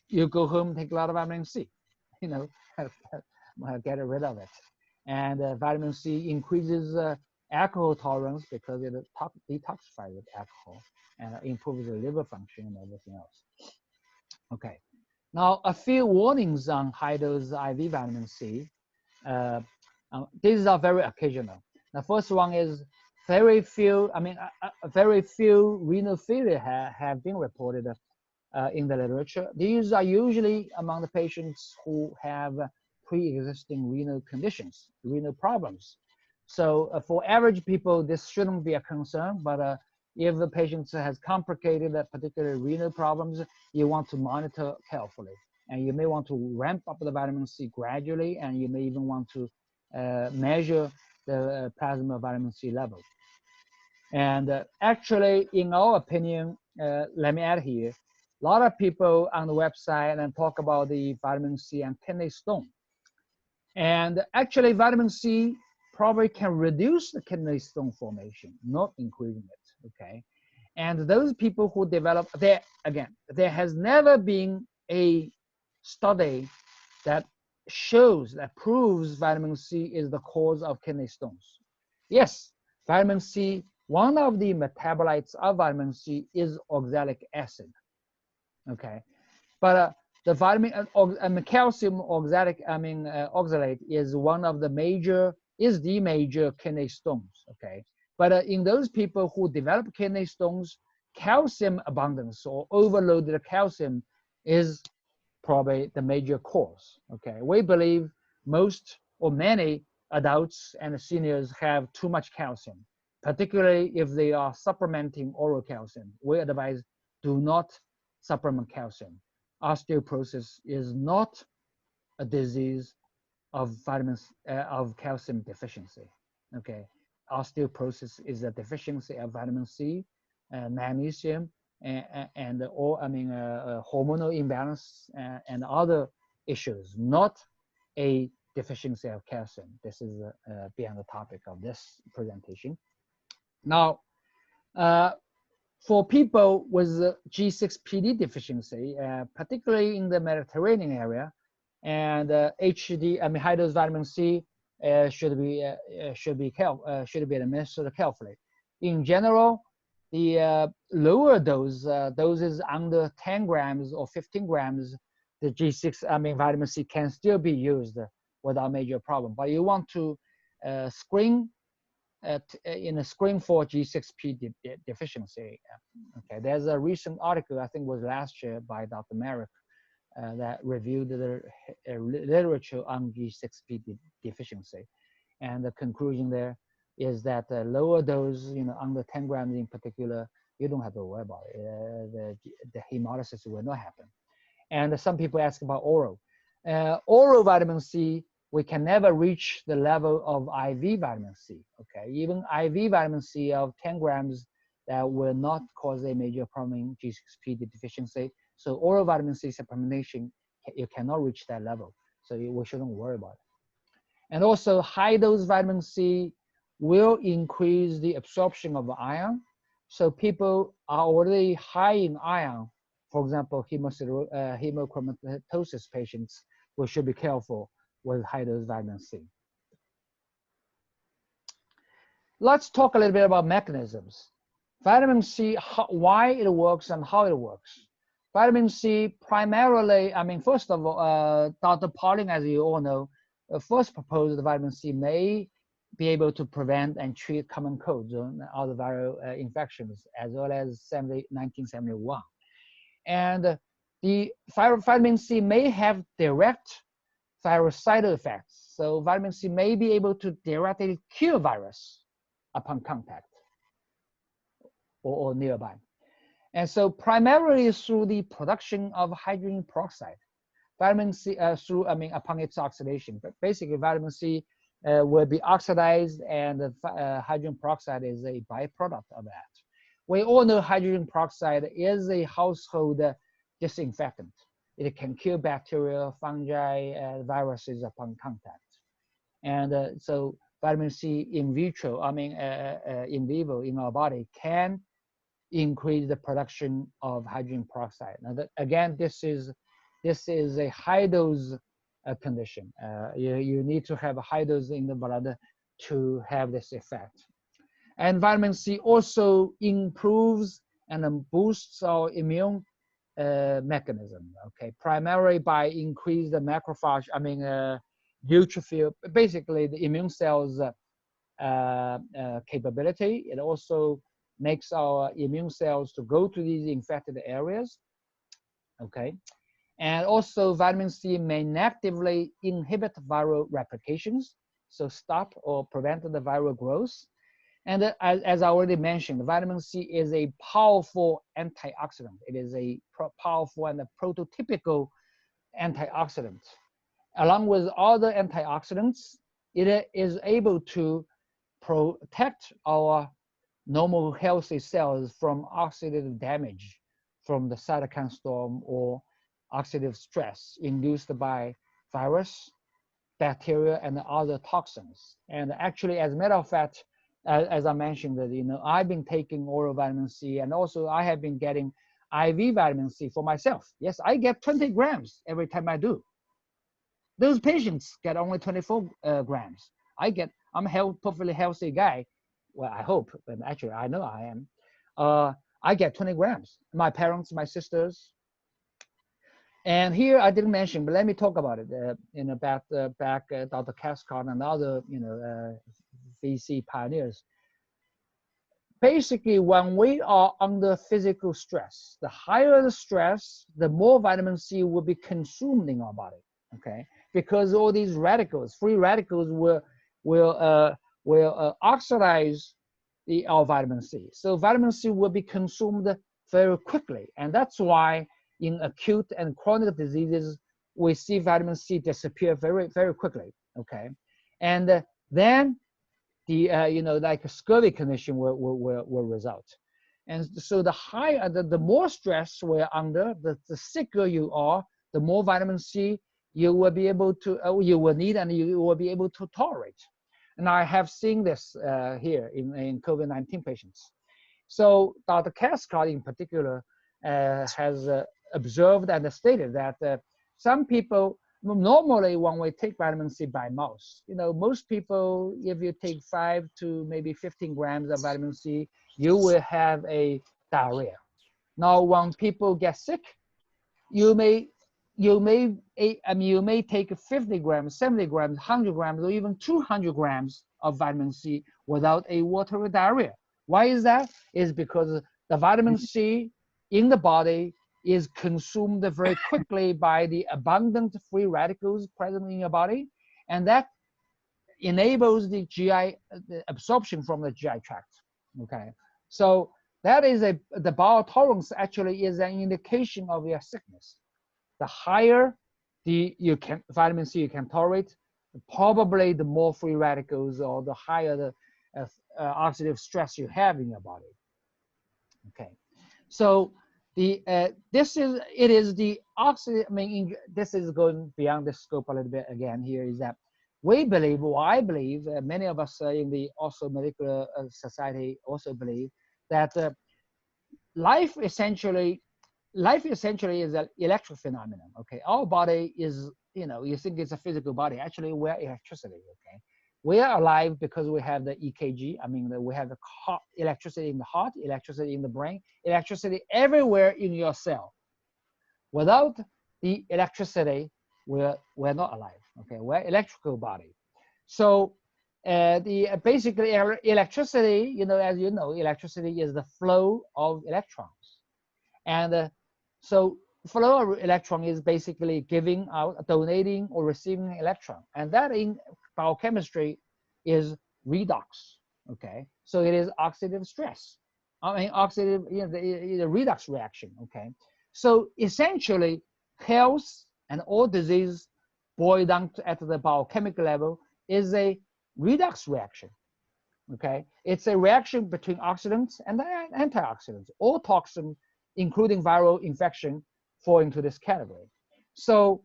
you go home, take a lot of vitamin C, get rid of it. And vitamin C increases alcohol tolerance because it detoxifies with alcohol and improves the liver function and everything else. Okay, now a few warnings on high dose IV vitamin C. These are very occasional. The first one is very few renal failure have been reported in the literature. These are usually among the patients who have pre-existing renal conditions, renal problems. So for average people, this shouldn't be a concern, but if the patient has complicated particular renal problems, you want to monitor carefully. And you may want to ramp up the vitamin C gradually, and you may even want to measure the plasma vitamin C level. And actually, in our opinion, let me add here, a lot of people on the website and talk about the vitamin C and kidney stone. And actually, vitamin C probably can reduce the kidney stone formation, not increasing it, okay? And those people who develop, there has never been a study that proves vitamin C is the cause of kidney stones. Yes, vitamin C, one of the metabolites of vitamin C is oxalic acid, okay? But the calcium oxalate is the major kidney stones, okay? But in those people who develop kidney stones, calcium abundance or overloaded calcium is probably the major cause, okay? We believe most or many adults and seniors have too much calcium, particularly if they are supplementing oral calcium. We advise do not supplement calcium. Osteoporosis is not a disease of calcium deficiency, okay? Osteoporosis is a deficiency of vitamin C, magnesium, and hormonal imbalance and other issues, not a deficiency of calcium. This is beyond the topic of this presentation. Now, for people with G6PD deficiency, particularly in the Mediterranean area, and high dose vitamin C should be administered carefully. In general, the lower doses under 10 grams or 15 grams, the vitamin C can still be used without major problem. But you want to screen in a screen for G6P deficiency. Okay, there's a recent article, I think was last year, by Dr. Merrick that reviewed the literature on G6P deficiency. And the conclusion there is that the lower dose, under 10 grams in particular, you don't have to worry about it. The hemolysis will not happen. And some people ask about oral. Oral vitamin C, we can never reach the level of IV vitamin C, okay? Even IV vitamin C of 10 grams, that will not cause a major problem in G6P deficiency. So oral vitamin C supplementation, you cannot reach that level. So we shouldn't worry about it. And also high dose vitamin C will increase the absorption of iron. So people are already high in iron. For example, hemochromatosis patients, we should be careful with high dose vitamin C. Let's talk a little bit about mechanisms. Vitamin C, why it works and how it works. Vitamin C primarily, first of all, Dr. Pauling, as you all know, first proposed that vitamin C may be able to prevent and treat common colds and other viral infections, as well as 1971. And the vitamin C may have direct virucidal effects. So vitamin C may be able to directly kill virus upon contact or nearby. And so primarily through the production of hydrogen peroxide. Vitamin C, upon its oxidation. But basically vitamin C will be oxidized, and hydrogen peroxide is a byproduct of that. We all know hydrogen peroxide is a household disinfectant. It can kill bacteria, fungi, viruses upon contact. And so vitamin C in vitro, in vivo in our body, can increase the production of hydrogen peroxide. Now, again, this is a high dose condition. You need to have a high dose in the blood to have this effect. And vitamin C also improves and boosts our immune mechanism, okay? Primarily by increase the macrophage, neutrophil, basically the immune cells capability. It also makes our immune cells to go to these infected areas, okay? And also vitamin C may negatively inhibit viral replications, so stop or prevent the viral growth. And as I already mentioned, vitamin C is a powerful antioxidant. It is a powerful and a prototypical antioxidant. Along with other antioxidants, it is able to protect our normal healthy cells from oxidative damage from the cytokine storm or oxidative stress induced by virus, bacteria, and other toxins. And actually, as a matter of fact, as I mentioned, that I've been taking oral vitamin C, and also I have been getting IV vitamin C for myself. Yes, I get 20 grams every time I do. Those patients get only 24 grams. I'm a perfectly healthy guy. Well, I hope, but actually I know I am. I get 20 grams. My parents, my sisters. And here I didn't mention, but let me talk about it back Dr. Cathcart and other VC pioneers. Basically, when we are under physical stress, the higher the stress, the more vitamin C will be consumed in our body. Okay, because all these radicals, free radicals, will oxidize our vitamin C. So vitamin C will be consumed very quickly, and that's why in acute and chronic diseases we see vitamin C disappear very, very quickly. Okay, and then the like a scurvy condition will result. And so the more stress we're under, the sicker you are, the more vitamin C you will be able to, you will need, and you will be able to tolerate. And I have seen this here in COVID-19 patients. So Dr. Cathcart in particular has observed and stated that some people, normally when we take vitamin C by mouth, most people, if you take 5 to maybe 15 grams of vitamin C, you will have a diarrhea. Now, when people get sick, you may take 50 grams, 70 grams, 100 grams, or even 200 grams of vitamin C without a watery diarrhea. Why is that? Is because the vitamin C in the body is consumed very quickly by the abundant free radicals present in your body, and that enables the GI the absorption from the GI tract. Okay, so that is the bowel tolerance actually is an indication of your sickness. The higher vitamin C you can tolerate, probably the more free radicals or the higher the oxidative stress you have in your body. Okay, so this is the oxidative. I mean, this is going beyond the scope a little bit again. Here is that we believe, or I believe, many of us in the also molecular society also believe that life essentially is an electric phenomenon. Okay, our body is, you think it's a physical body. Actually, we're electricity. Okay, we are alive because we have the EKG. I mean, we have the electricity in the heart, electricity in the brain, electricity everywhere in your cell. Without the electricity, we're not alive. Okay, we're electrical body. So basically electricity, as you know, electricity is the flow of electrons. And so flow of electron is basically giving out, donating or receiving electron. And that in biochemistry is redox. Okay, so it is oxidative stress. I mean, oxidative, the redox reaction. Okay, so essentially, health and all disease boil down at the biochemical level is a redox reaction. Okay, it's a reaction between oxidants and antioxidants. All toxins, including viral infection, fall into this category. So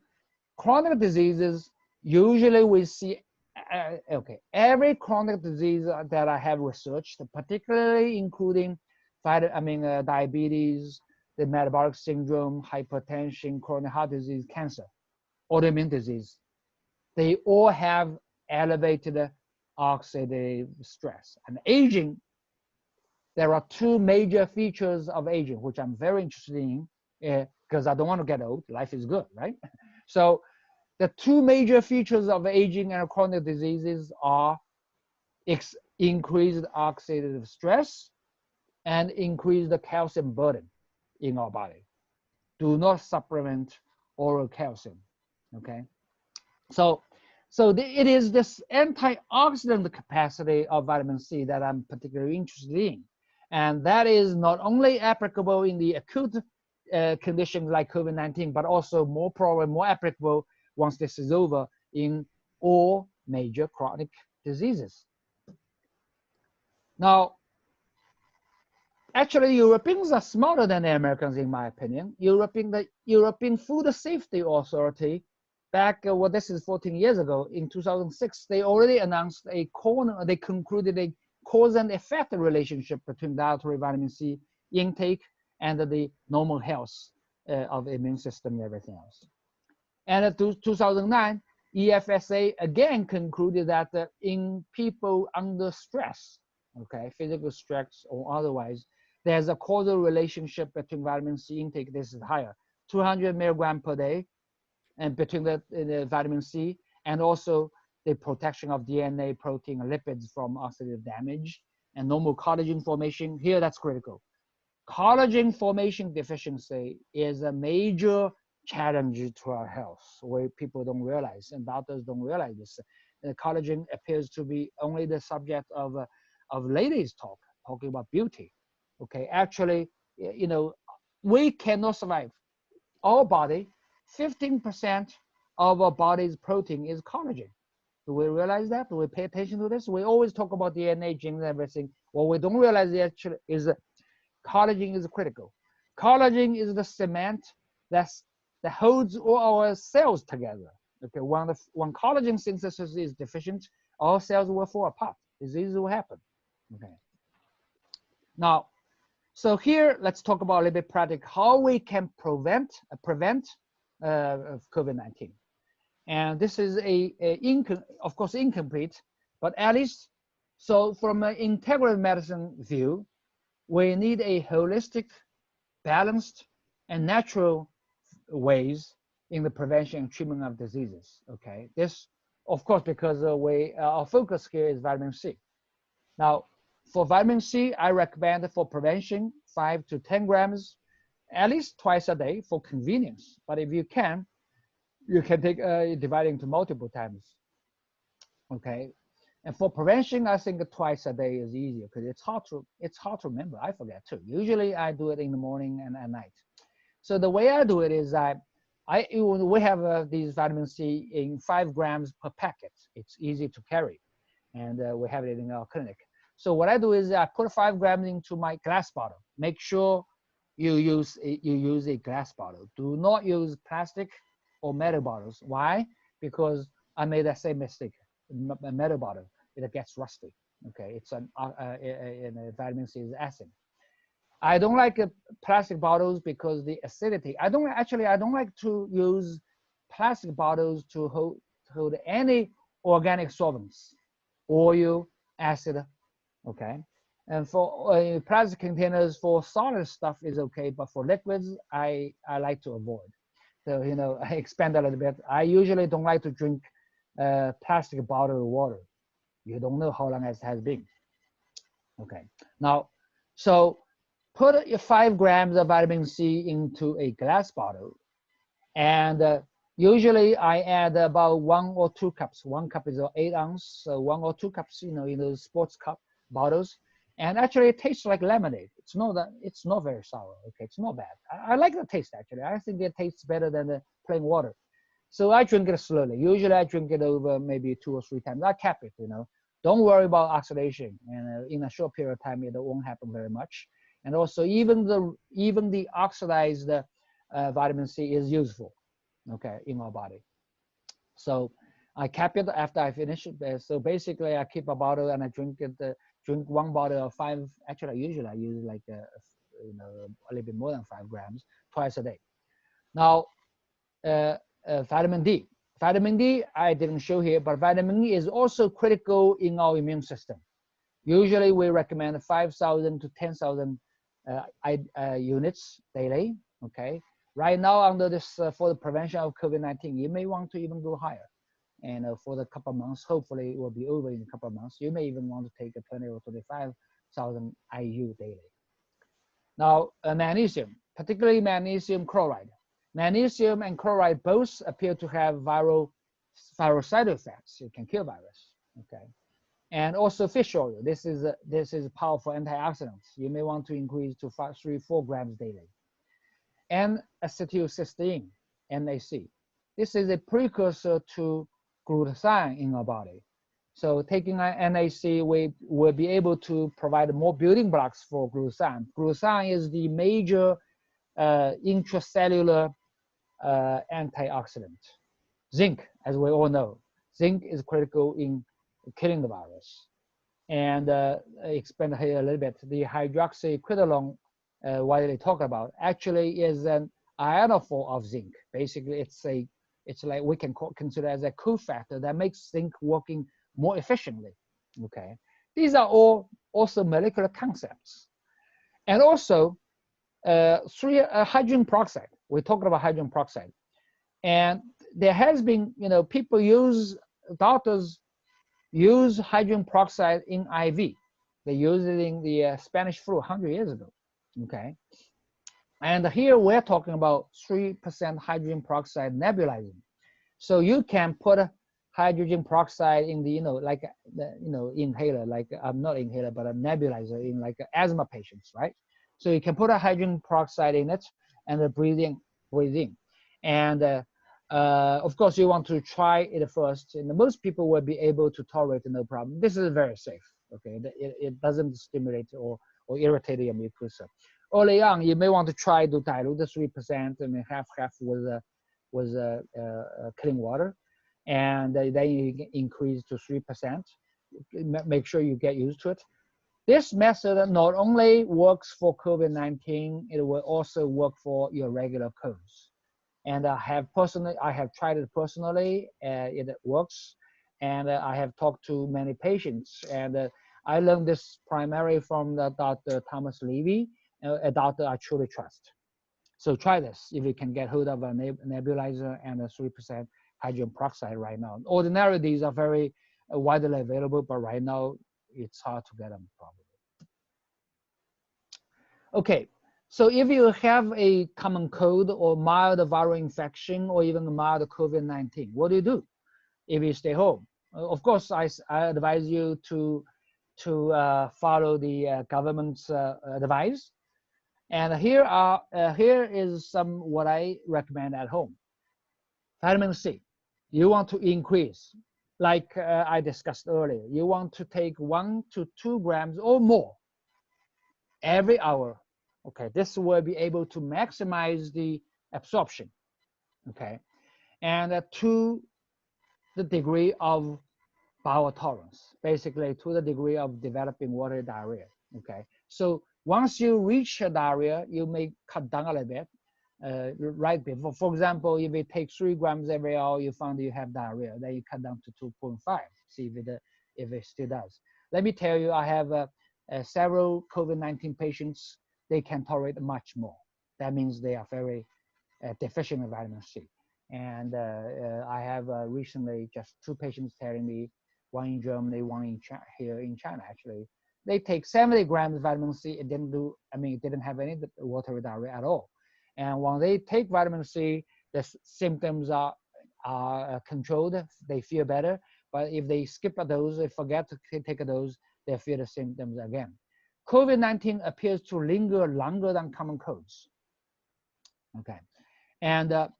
chronic diseases, usually we see, every chronic disease that I have researched, particularly including diabetes, the metabolic syndrome, hypertension, coronary heart disease, cancer, autoimmune disease, they all have elevated oxidative stress. And aging, there are two major features of aging, which I'm very interested in because I don't want to get old. Life is good, right? So the two major features of aging and chronic diseases are increased oxidative stress and increased calcium burden in our body. Do not supplement oral calcium, okay? So it is this antioxidant capacity of vitamin C that I'm particularly interested in. And that is not only applicable in the acute conditions like COVID-19, but also probably more applicable once this is over in all major chronic diseases. Now, actually, Europeans are smarter than the Americans, in my opinion. The European Food Safety Authority, back, this is 14 years ago, in 2006, they already announced they concluded a cause and effect relationship between dietary vitamin C intake and the normal health of the immune system and everything else. And in 2009, EFSA again concluded that in people under stress, okay, physical stress or otherwise, there's a causal relationship between vitamin C intake. This is higher, 200 milligram per day, and between the vitamin C and also the protection of DNA, protein, and lipids from oxidative damage and normal collagen formation. Here, that's critical. Collagen formation deficiency is a major challenge to our health, where people don't realize and doctors don't realize this. Collagen appears to be only the subject of ladies' talking about beauty. Okay, actually, we cannot survive. Our body, 15% of our body's protein is collagen. Do we realize that? Do we pay attention to this? We always talk about DNA, genes, and everything. What we don't realize actually is that collagen is critical. Collagen is the cement that holds all our cells together. Okay, when collagen synthesis is deficient, our cells will fall apart. Disease will happen. Okay. Now, so here, let's talk about a little bit practical how we can prevent COVID-19. And this is of course, incomplete, but at least, so from an integrative medicine view, we need a holistic, balanced, and natural ways in the prevention and treatment of diseases. Okay, this, of course, because our focus here is vitamin C. Now, for vitamin C, I recommend for prevention 5 to 10 grams, at least twice a day for convenience. But if you can take divide into multiple times. Okay. And for prevention, I think twice a day is easier because it's hard to remember. I forget too. Usually I do it in the morning and at night. So the way I do it is we have these vitamin C in 5 grams per packet. It's easy to carry, and we have it in our clinic. So what I do is I put 5 grams into my glass bottle. Make sure you use a glass bottle. Do not use plastic or metal bottles. Why? Because I made that same mistake. A metal bottle, it gets rusty. Okay, it's a vitamin C is acid. I don't like plastic bottles because the acidity. I don't like to use plastic bottles to hold any organic solvents, oil, acid. Okay, and for plastic containers for solid stuff is okay, but for liquids, I like to avoid. So I expand a little bit. I usually don't like to drink plastic bottled water. You don't know how long it has been. Okay, now, so put your 5 grams of vitamin C into a glass bottle, and usually I add about 1 or 2 cups. 1 cup is 8 ounces, so 1 or 2 cups, in those sports cup bottles. And actually, it tastes like lemonade. It's not very sour. Okay, it's not bad. I like the taste actually. I think it tastes better than the plain water. So I drink it slowly. Usually I drink it over maybe 2 or 3 times. I cap it. Don't worry about oxidation. And in a short period of time, it won't happen very much. And also, even the oxidized vitamin C is useful, okay, in our body. So I cap it after I finish it. So basically, I keep a bottle and I drink it. Drink 1 bottle of 5. Actually, usually I use like a little bit more than 5 grams twice a day. Now, vitamin D. Vitamin D I didn't show here, but vitamin D is also critical in our immune system. Usually we recommend 5,000 to 10,000 units daily. Okay. Right now, under this for the prevention of COVID-19, you may want to even go higher. And for the couple of months, hopefully it will be over in a couple of months. You may even want to take a 20 or 25,000 IU daily. Now, magnesium, particularly magnesium chloride. Magnesium and chloride both appear to have virucidal effects. It can kill virus. Okay. And also fish oil. This is powerful antioxidants. You may want to increase to 3-4 grams daily. And acetylcysteine, NAC. This is a precursor to glutathione in our body. So taking NAC, we will be able to provide more building blocks for glutathione. Glutathione is the major intracellular antioxidant. Zinc, as we all know, zinc is critical in killing the virus. And expand here a little bit. The hydroxyquinone, widely talked about, actually is an ionophore of zinc. Basically, it's like we can consider as a cofactor that makes zinc working more efficiently. Okay, these are all also molecular concepts, and also hydrogen peroxide. We're talking about hydrogen peroxide, and there has been, doctors use hydrogen peroxide in IV. They used it in the Spanish flu 100 years ago. Okay, and here we're talking about 3% hydrogen peroxide nebulizing. So you can put hydrogen peroxide in the, like the, inhaler, like not inhaler, but a nebulizer in like asthma patients, right? So you can put a hydrogen peroxide in it and breathe in. And of course, you want to try it first. And most people will be able to tolerate it, no problem. This is very safe. Okay, it doesn't stimulate or irritate your mucosa. Early on, you may want to try to dilute the 3% and half with clean water, and then you increase to 3%. Make sure you get used to it. This method not only works for COVID-19, it will also work for your regular colds. And I have tried it personally. It works, and I have talked to many patients. And I learned this primarily from Dr. Thomas Levy, a doctor I truly trust. So try this if you can get hold of a nebulizer and a 3% hydrogen peroxide right now. Ordinarily, these are very widely available, but right now it's hard to get them probably. Okay, so if you have a common cold or mild viral infection or even mild COVID-19, what do you do if you stay home? Of course, I advise you to follow the government's advice. And here is some what I recommend at home. Vitamin C, you want to increase, like I discussed earlier. You want to take 1 to 2 grams or more every hour. Okay, this will be able to maximize the absorption. Okay, and to the degree of bowel tolerance, basically to the degree of developing watery diarrhea. Okay, so once you reach a diarrhea, you may cut down a little bit. Right before, for example, if you take 3 grams every hour, you find you have diarrhea, then you cut down to 2.5. See if it still does. Let me tell you, I have several COVID-19 patients. They can tolerate much more. That means they are very deficient in vitamin C. And I have recently just 2 patients telling me, one in Germany, one in here in China actually. They take 70 grams of vitamin C. It didn't have any watery diarrhea at all. And when they take vitamin C, the symptoms are controlled. They feel better. But if they skip a dose, they forget to take a dose, they feel the symptoms again. COVID-19 appears to linger longer than common colds. Okay, and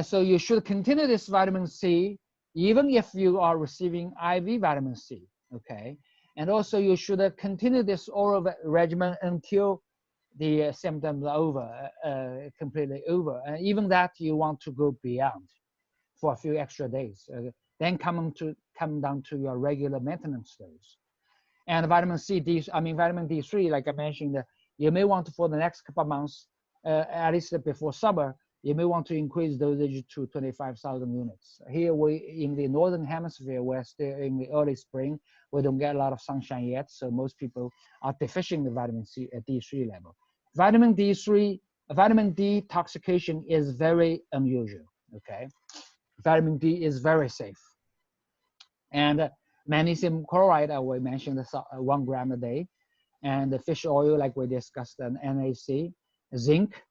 so you should continue this vitamin C even if you are receiving IV vitamin C. Okay, and also you should continue this oral regimen until the symptoms are over, completely over. And even that, you want to go beyond for a few extra days. Then come down to your regular maintenance dose. And vitamin D3, like I mentioned, you may want to, for the next couple of months, at least before summer, you may want to increase dosage to 25,000 units. Here in the Northern Hemisphere, we're still in the early spring. We don't get a lot of sunshine yet, so most people are deficient in vitamin C at D3 level. Vitamin D toxication is very unusual, okay? Vitamin D is very safe. And magnesium chloride, we mentioned 1 gram a day. And the fish oil, like we discussed, and NaC, zinc,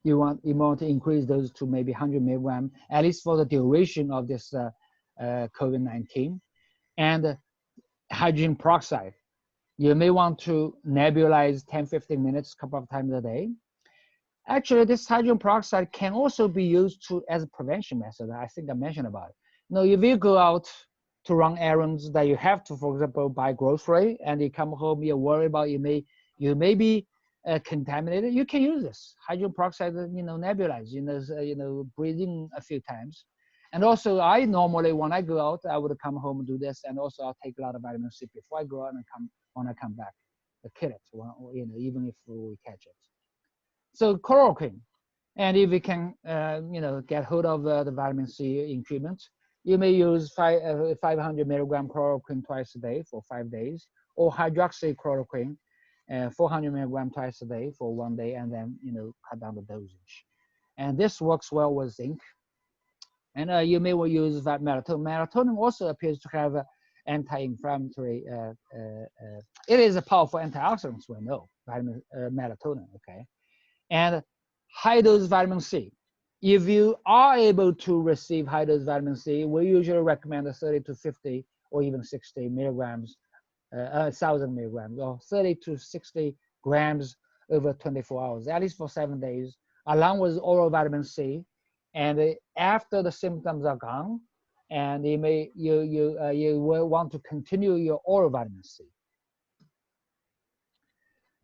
you want to increase those to maybe 100 milligram, at least for the duration of this COVID-19. And hydrogen peroxide, you may want to nebulize 10-15 minutes, a couple of times a day. Actually, this hydrogen peroxide can also be used as a prevention method. I think I mentioned about it. If you go out to run errands that you have to, for example, buy grocery, and you come home, you're worried about you may be contaminated, you can use this hydrogen peroxide, nebulize, breathing a few times. And also, I normally, when I go out, I would come home and do this, and also I'll take a lot of vitamin C before I go out, and when I come back, kill it, even if we catch it. So chloroquine, and if we can, get hold of the vitamin C in treatment, you may use 500 milligram chloroquine twice a day for 5 days, or hydroxychloroquine, 400 milligram twice a day for 1 day, and then cut down the dosage. And this works well with zinc. And you may well use that melatonin. Melatonin also appears to have anti-inflammatory. It is a powerful antioxidant, we know, melatonin. Okay, and high dose vitamin C. If you are able to receive high dose vitamin C, we usually recommend 30 to 50 or even 60 milligrams, 1,000 milligrams, or 30 to 60 grams over 24 hours, at least for 7 days, along with oral vitamin C. And after the symptoms are gone, and you will want to continue your oral vitamin C.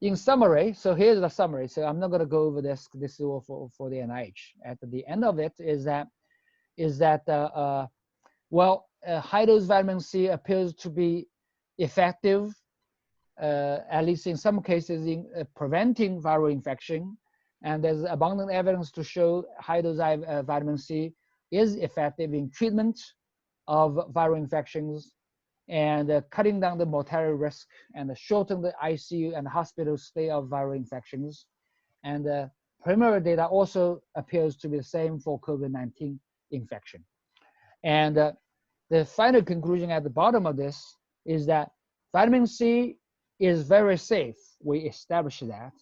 In summary, so here's the summary. So I'm not going to go over this. This is all for the NIH. At the end of it is that high dose vitamin C appears to be effective, at least in some cases, in preventing viral infection. And there's abundant evidence to show high dose vitamin C is effective in treatment of viral infections, and cutting down the mortality risk, and shorten the ICU and hospital stay of viral infections. And preliminary data also appears to be the same for COVID-19 infection. And the final conclusion at the bottom of this is that Vitamin C is very safe. We established that.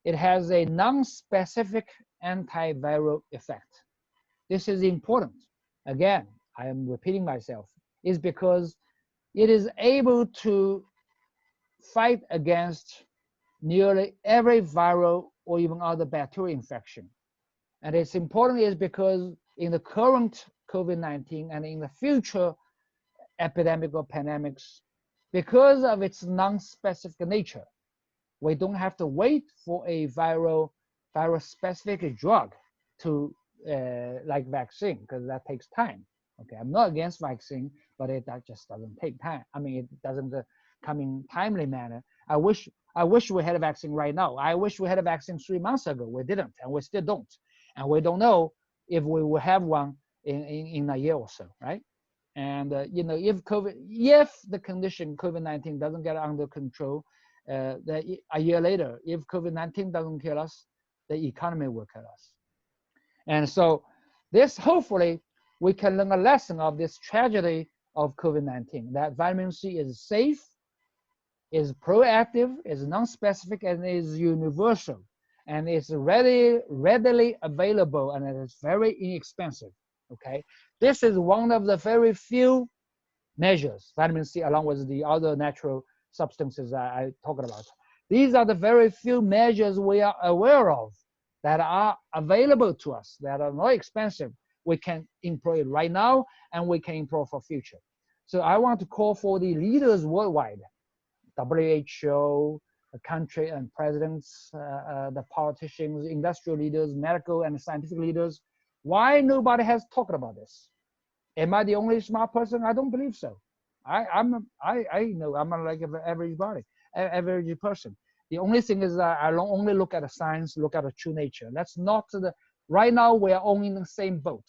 It has a non-specific antiviral effect. This is important. Again, I am repeating myself, is because it is able to fight against nearly every viral or even other bacterial infection. And it's important is because in the current COVID-19 and in the future epidemic or pandemics, because of its non-specific nature, we don't have to wait for a virus-specific drug to like vaccine, because that takes time. Okay, I'm not against vaccine, but that just doesn't take time. I mean, it doesn't come in timely manner. I wish we had a vaccine right now. I wish we had a vaccine 3 months ago. We didn't, and we still don't. And we don't know if we will have one in a year or so, right? And if the condition COVID-19 doesn't get under control, a year later, if COVID-19 doesn't kill us, the economy will kill us. And so this, hopefully, we can learn a lesson of this tragedy of COVID-19, that vitamin C is safe, is proactive, is non-specific, and is universal, and it's readily available, and it is very inexpensive. Okay, this is one of the very few measures, vitamin C, along with the other natural substances I talked about. These are the very few measures we are aware of that are available to us, that are not expensive. We can employ it right now, and we can employ for future. So I want to call for the leaders worldwide, WHO, the country and presidents, the politicians, industrial leaders, medical and scientific leaders. Why nobody has talked about this? Am I the only smart person? I don't believe so. I know I'm like an average person. The only thing is that I don't only look at the science, look at the true nature. That's not right now we are all in the same boat.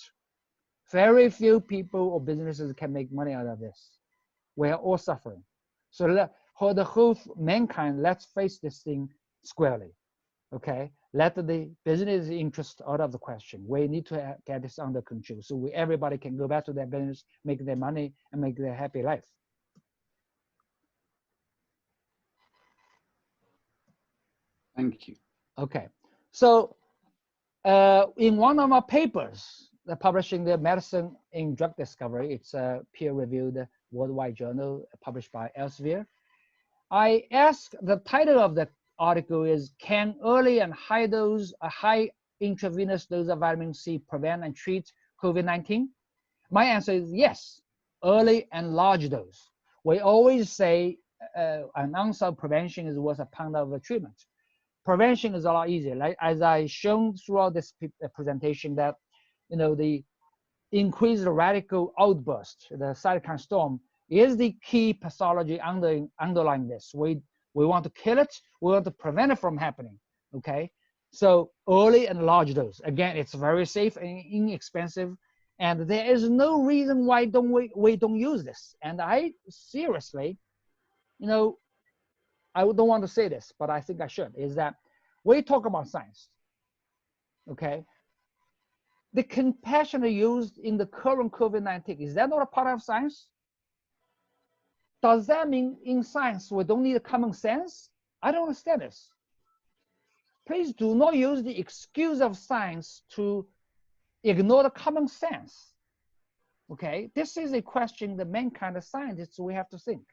Very few people or businesses can make money out of this. We are all suffering. So for the whole mankind, let's face this thing squarely. Okay, let the business interest out of the question. We need to get this under control so everybody can go back to their business, make their money, and make their happy life. Thank you. Okay, so in one of my papers, publishing the medicine in drug discovery, it's a peer-reviewed worldwide journal published by Elsevier. I asked, the title of the article is, can early and high intravenous dose of vitamin C prevent and treat COVID-19? My answer is yes, early and large dose. We always say an ounce of prevention is worth a pound of treatment. Prevention is a lot easier. Like, as I shown throughout this presentation, that the increased radical outburst, the cytokine storm, is the key pathology underlying this. We want to kill it. We want to prevent it from happening. Okay, so early and large dose. Again, it's very safe and inexpensive, and there is no reason why we don't use this. And I seriously, I don't want to say this, but I think I should. Is that we talk about science. Okay, the compassionate use in the current COVID-19, is that not a part of science? Does that mean in science we don't need common sense? I don't understand this. Please do not use the excuse of science to ignore the common sense. Okay, this is a question that mankind as scientists we have to think.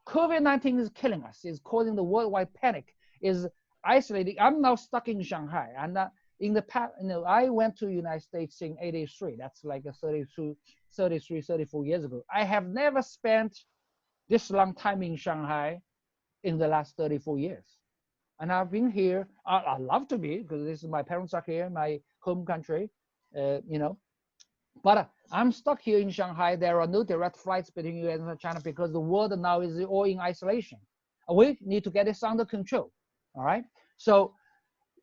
COVID-19 is killing us, is causing the worldwide panic, is isolating. I'm now stuck in Shanghai, and in the past, I went to the United States in '83. That's like 34 years ago. I have never spent this long time in Shanghai in the last 34 years. And I've been here. I love to be, because my parents are here, my home country, But I'm stuck here in Shanghai. There are no direct flights between US and China because the world now is all in isolation. We need to get this under control, all right? So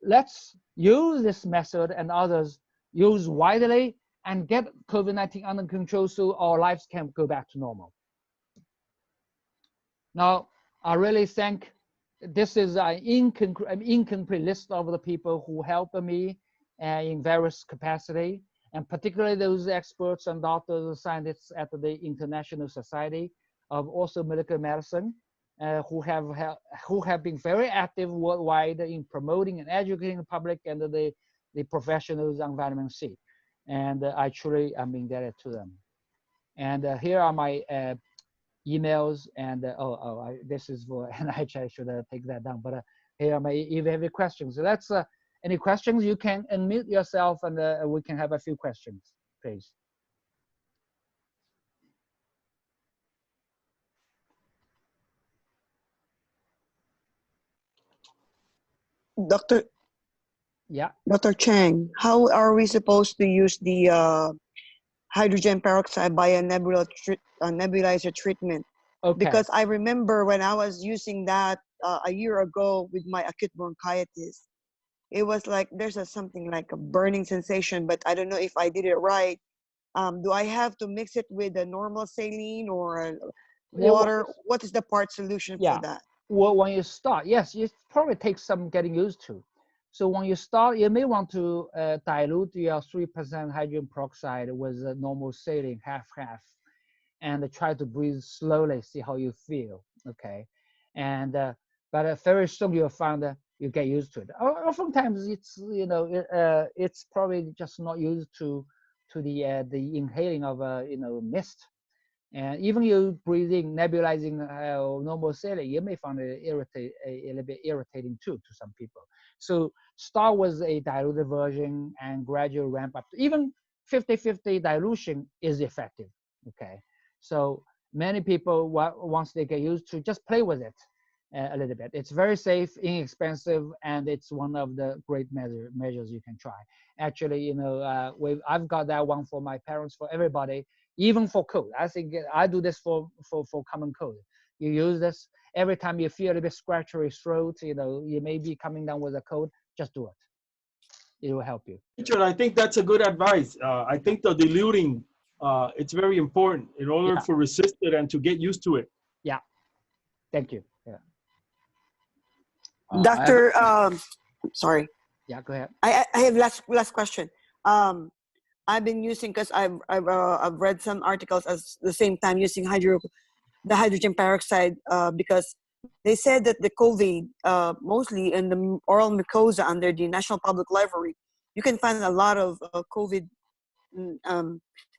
let's use this method and others use widely and get COVID-19 under control so our lives can go back to normal. Now, I really think this is an incomplete list of the people who helped me in various capacity, and particularly those experts and doctors and scientists at the International Society. of also medical medicine who have been very active worldwide in promoting and educating the public and the professionals on vitamin C. And I truly am indebted to them. And here are my emails. And this is for NIH. I should take that down. But here are my, if you have any questions. So that's any questions, you can unmute yourself and we can have a few questions, please. Dr. Chang, how are we supposed to use the hydrogen peroxide by a nebulizer treatment? Okay. Because I remember when I was using that a year ago with my acute bronchitis, it was like there's something like a burning sensation, but I don't know if I did it right. Do I have to mix it with a normal saline or water? What is the part solution for that? Well, when you start, yes, it probably takes some getting used to. So when you start, you may want to dilute your 3% hydrogen peroxide with a normal saline, half-half, and try to breathe slowly, see how you feel, okay? And but very soon you'll find that you get used to it. Oftentimes it's, you know, it's probably just not used to the inhaling of mist. And even you breathing, nebulizing normal saline, you may find it a little bit irritating too to some people. So start with a diluted version and gradually ramp up. Even 50-50 dilution is effective, okay? So many people, once they get used to, just play with it a little bit. It's very safe, inexpensive, and it's one of the great measures you can try. Actually, you know, I've got that one for my parents, for everybody, even for cold. I think I do this for common cold. You use this every time you feel a bit scratchy throat, you know, you may be coming down with a cold, just do it. It will help you. Richard, I think that's a good advice. I think the diluting, it's very important in order for resistant and to get used to it. Yeah, thank you. Yeah. Doctor, sorry. Yeah, go ahead. I have last question. I've been using, because I've read some articles at the same time using the hydrogen peroxide because they said that the COVID, mostly in the oral mucosa under the National Public Library, you can find a lot of COVID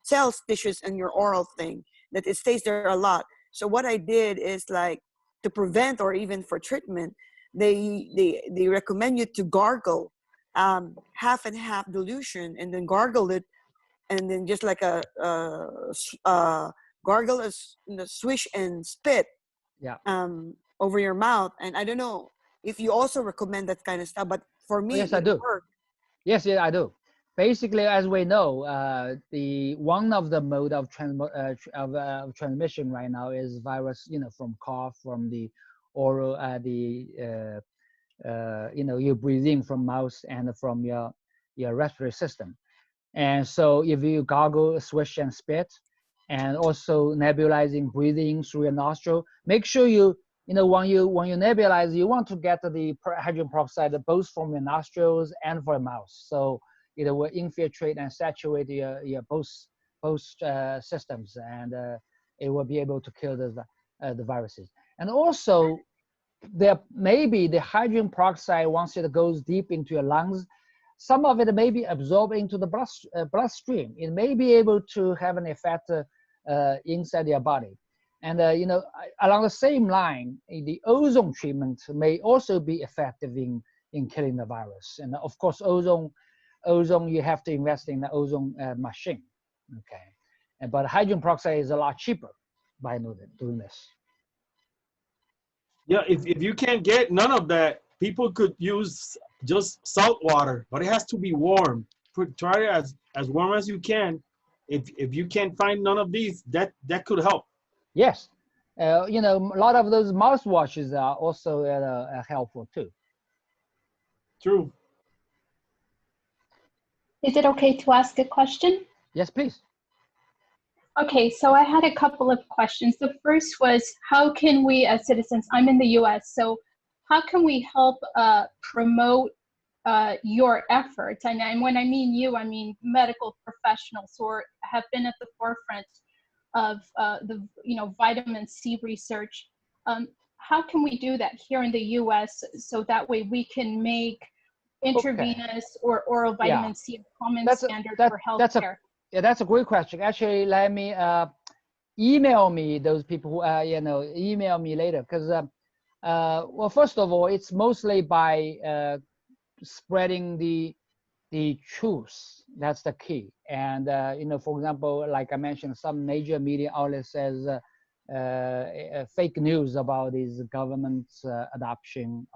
cells, tissues in your oral thing, that it stays there a lot. So what I did is, like, to prevent or even for treatment, they recommend you to gargle half and half dilution, and then gargle it, and then just like a gargle, swish and spit over your mouth. And I don't know if you also recommend that kind of stuff, but for me, yes, I do. Yes, I do. Basically, as we know, the one of the mode of transmission right now is virus, you know, from cough, from the oral, you know, you breathe in from mouth and from your respiratory system. And so if you gargle, swish, and spit, and also nebulizing, breathing through your nostril, make sure you know, when you nebulize, you want to get the hydrogen peroxide both from your nostrils and from your mouth. So it will infiltrate and saturate your both systems, and it will be able to kill the viruses. And also, there may be the hydrogen peroxide, once it goes deep into your lungs, some of it may be absorbed into the bloodstream. It may be able to have an effect inside your body. And you know, along the same line, the ozone treatment may also be effective in killing the virus. And of course, ozone, you have to invest in the ozone machine. Okay, but hydrogen peroxide is a lot cheaper by doing this. Yeah, if you can't get none of that, people could use just salt water, but it has to be warm. Try it as warm as you can. If you can't find none of these, that could help. Yes, you know, a lot of those mouthwashes are also helpful too. True. Is it okay to ask a question? Yes, please. Okay, so I had a couple of questions. The first was, how can we as citizens, I'm in the US, so how can we help promote your efforts? And when I mean you, I mean medical professionals who have been at the forefront of the vitamin C research. How can we do that here in the U.S. so that way we can make intravenous or oral vitamin C a common standard for healthcare? That's a great question. Actually, let me email me those people who email me later, because well, first of all, it's mostly by spreading the truth. That's the key. And for example, like I mentioned, some major media outlet says fake news about these government's adaptation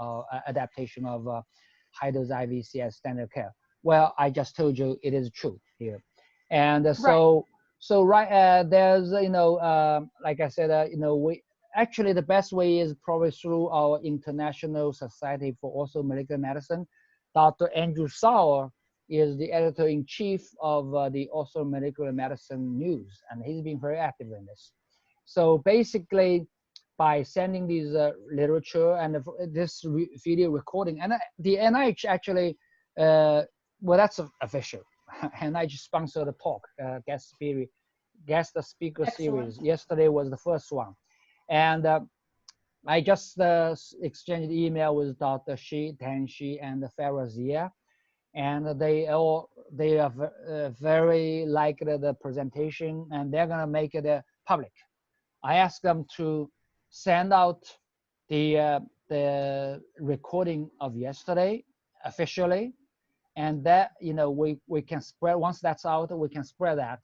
of high-dose IVC as standard care. Well, I just told you it is true here. And so there's like I said, we actually, the best way is probably through our International Society for Also Molecular Medicine. Dr. Andrew Sauer is the editor-in-chief of the Also Molecular Medicine News, and he's been very active in this. So basically, by sending these literature and this video recording, and the NIH actually, well, that's official. NIH sponsored a talk, guest speaker series. Yesterday was the first one. And I just exchanged email with Dr. Shi, Dan Shi, and Farah Zia, and they are very like the presentation, and they're gonna make it public. I asked them to send out the recording of yesterday officially, and that we can spread. Once that's out, we can spread that.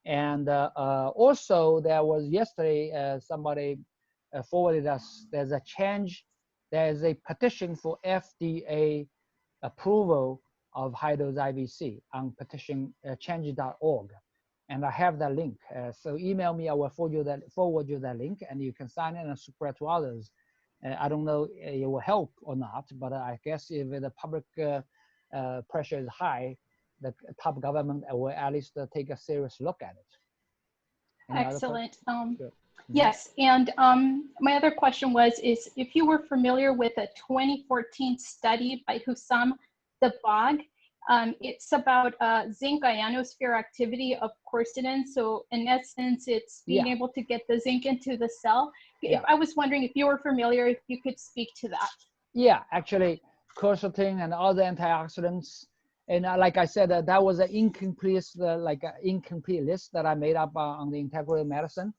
And also, there was yesterday somebody forwarded us. There's a petition for FDA approval of high-dose IVC on petition change.org, and I have that link. So email me. I will forward you that link, and you can sign in and spread to others. I don't know it will help or not, but I guess if the public pressure is high, the top government will at least take a serious look at it. Excellent. Sure. Yes, and my other question is if you were familiar with a 2014 study by Hussam Dabag. It's about zinc ionosphere activity of quercetin. So in essence, it's being able to get the zinc into the cell. If I was wondering if you were familiar, if you could speak to that. Yeah, actually, quercetin and other antioxidants. And like I said, that was an incomplete list that I made up on the Integrative Medicine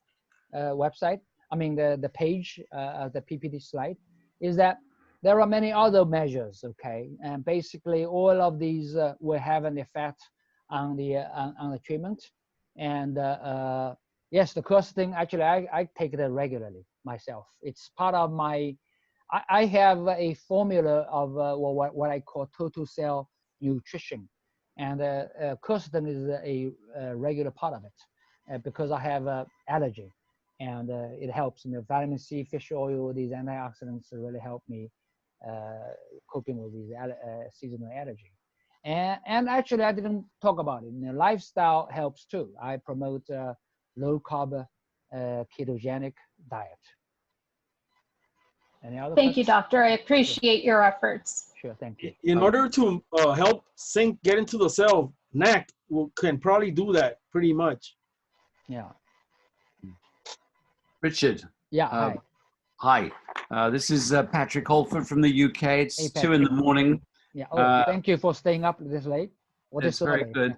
website. I mean, the page, the PPT slide, is that there are many other measures, okay? And basically all of these will have an effect on the treatment. And yes, the quercetin, actually, I take it regularly myself. It's part of my, I have a formula of what I call total cell nutrition. And quercetin is a regular part of it because I have allergy. And it helps. Vitamin C, fish oil, these antioxidants really help me coping with these seasonal allergy. And actually, I didn't talk about it. Lifestyle helps too. I promote low carb ketogenic diet. Any other Thank you, doctor. I appreciate your efforts. Sure, thank you. In order to help zinc get into the cell, NAC can probably do that pretty much. Yeah. Richard. Yeah. Hi. Hi. This is Patrick Holford from the UK. It's 2 in the morning. Yeah. Thank you for staying up this late. It's very good.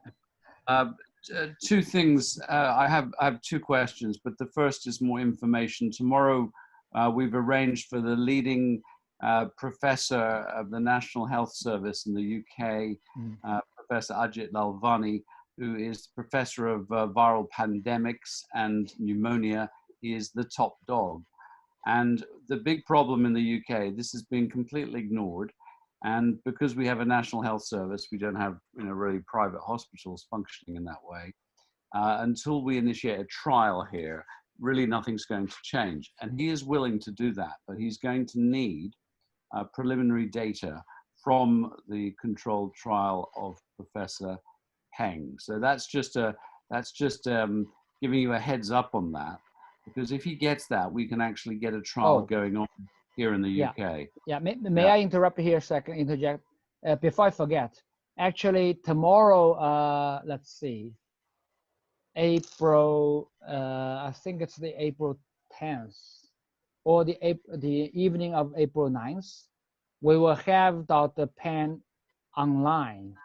Two things. I have two questions, but the first is more information. Tomorrow, we've arranged for the leading professor of the National Health Service in the UK, Professor Ajit Lalvani, who is professor of viral pandemics and pneumonia. He is the top dog. And the big problem in the UK, this has been completely ignored. And because we have a national health service, we don't have really private hospitals functioning in that way. Until we initiate a trial here, really nothing's going to change. And he is willing to do that, but he's going to need preliminary data from the controlled trial of Professor Peng. So that's just giving you a heads up on that, because if he gets that, we can actually get a trial going on here in the UK. Yeah, may I interrupt here a second, interject? Before I forget, actually tomorrow, let's see, April, I think it's the April 10th or the evening of April 9th, we will have Dr. Pan online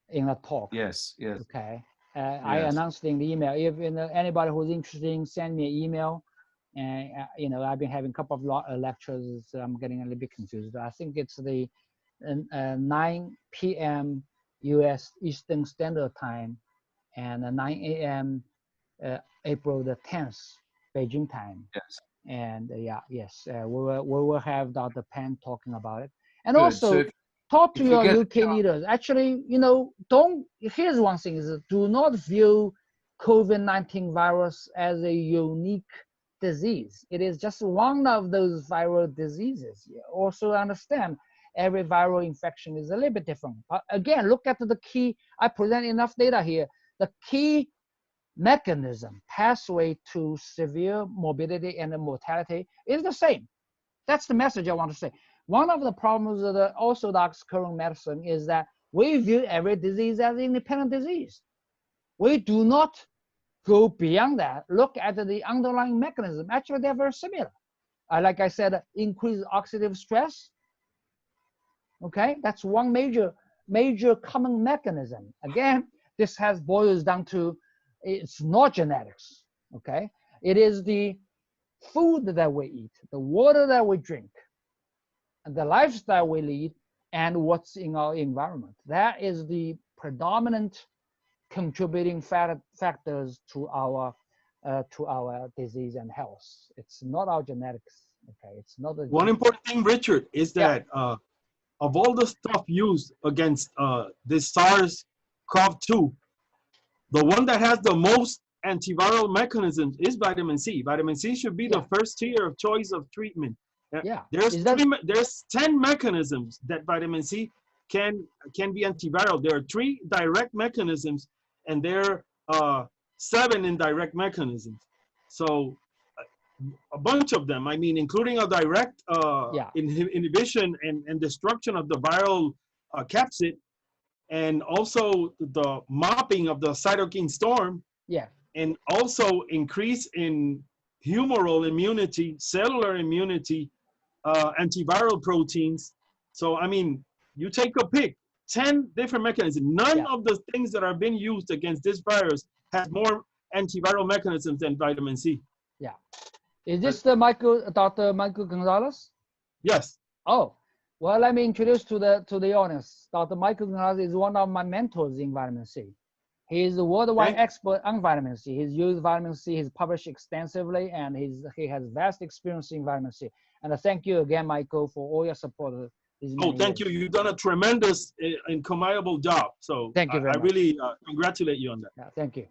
in a talk. Yes, yes, Okay. I yes. announced in the email. If anybody who's interested, send me an email. And I've been having a couple of lectures. So I'm getting a little bit confused. I think it's the 9 p.m. U.S. Eastern Standard Time and 9 a.m. April the 10th Beijing time. Yes. And yes, we will have Dr. Pan talking about it. And Good. also So talk to if you your get- UK leaders. Actually, here's one thing is do not view COVID-19 virus as a unique disease. It is just one of those viral diseases. You also understand every viral infection is a little bit different. But again, look at the key, I present enough data here. The key mechanism, pathway to severe morbidity and mortality is the same. That's the message I want to say. One of the problems of the orthodox current medicine is that we view every disease as an independent disease. We do not go beyond that. Look at the underlying mechanism. Actually, they're very similar. Like I said, increased oxidative stress. Okay, that's one major common mechanism. Again, this boils down to it's not genetics. Okay, it is the food that we eat, the water that we drink, and the lifestyle we lead, and what's in our environment. That is the predominant contributing factors to our disease and health. It's not our genetics. Okay, it's not the One important thing, Richard, is that of all the stuff used against this SARS-CoV-2, the one that has the most antiviral mechanisms is vitamin C. Vitamin C should be the first tier of choice of treatment. Yeah. There's 10 mechanisms that vitamin C can be antiviral. There are 3 direct mechanisms, and there are 7 indirect mechanisms. So a bunch of them, I mean, including a direct inhibition and destruction of the viral capsid, and also the mopping of the cytokine storm, and also increase in humoral immunity, cellular immunity, antiviral proteins. So, I mean, you take a pick, 10 different mechanisms. None of the things that are being used against this virus has more antiviral mechanisms than vitamin C. Yeah. Is this the Dr. Michael Gonzalez? Yes. Oh, well, let me introduce to the audience. Dr. Michael Gonzalez is one of my mentors in vitamin C. He is a worldwide expert on vitamin C. He's used vitamin C, he's published extensively, and he has vast experience in vitamin C. And thank you again, Michael, for all your support. Thank you. You've done a tremendous and commendable job. So thank you very much. I really congratulate you on that. Yeah, thank you.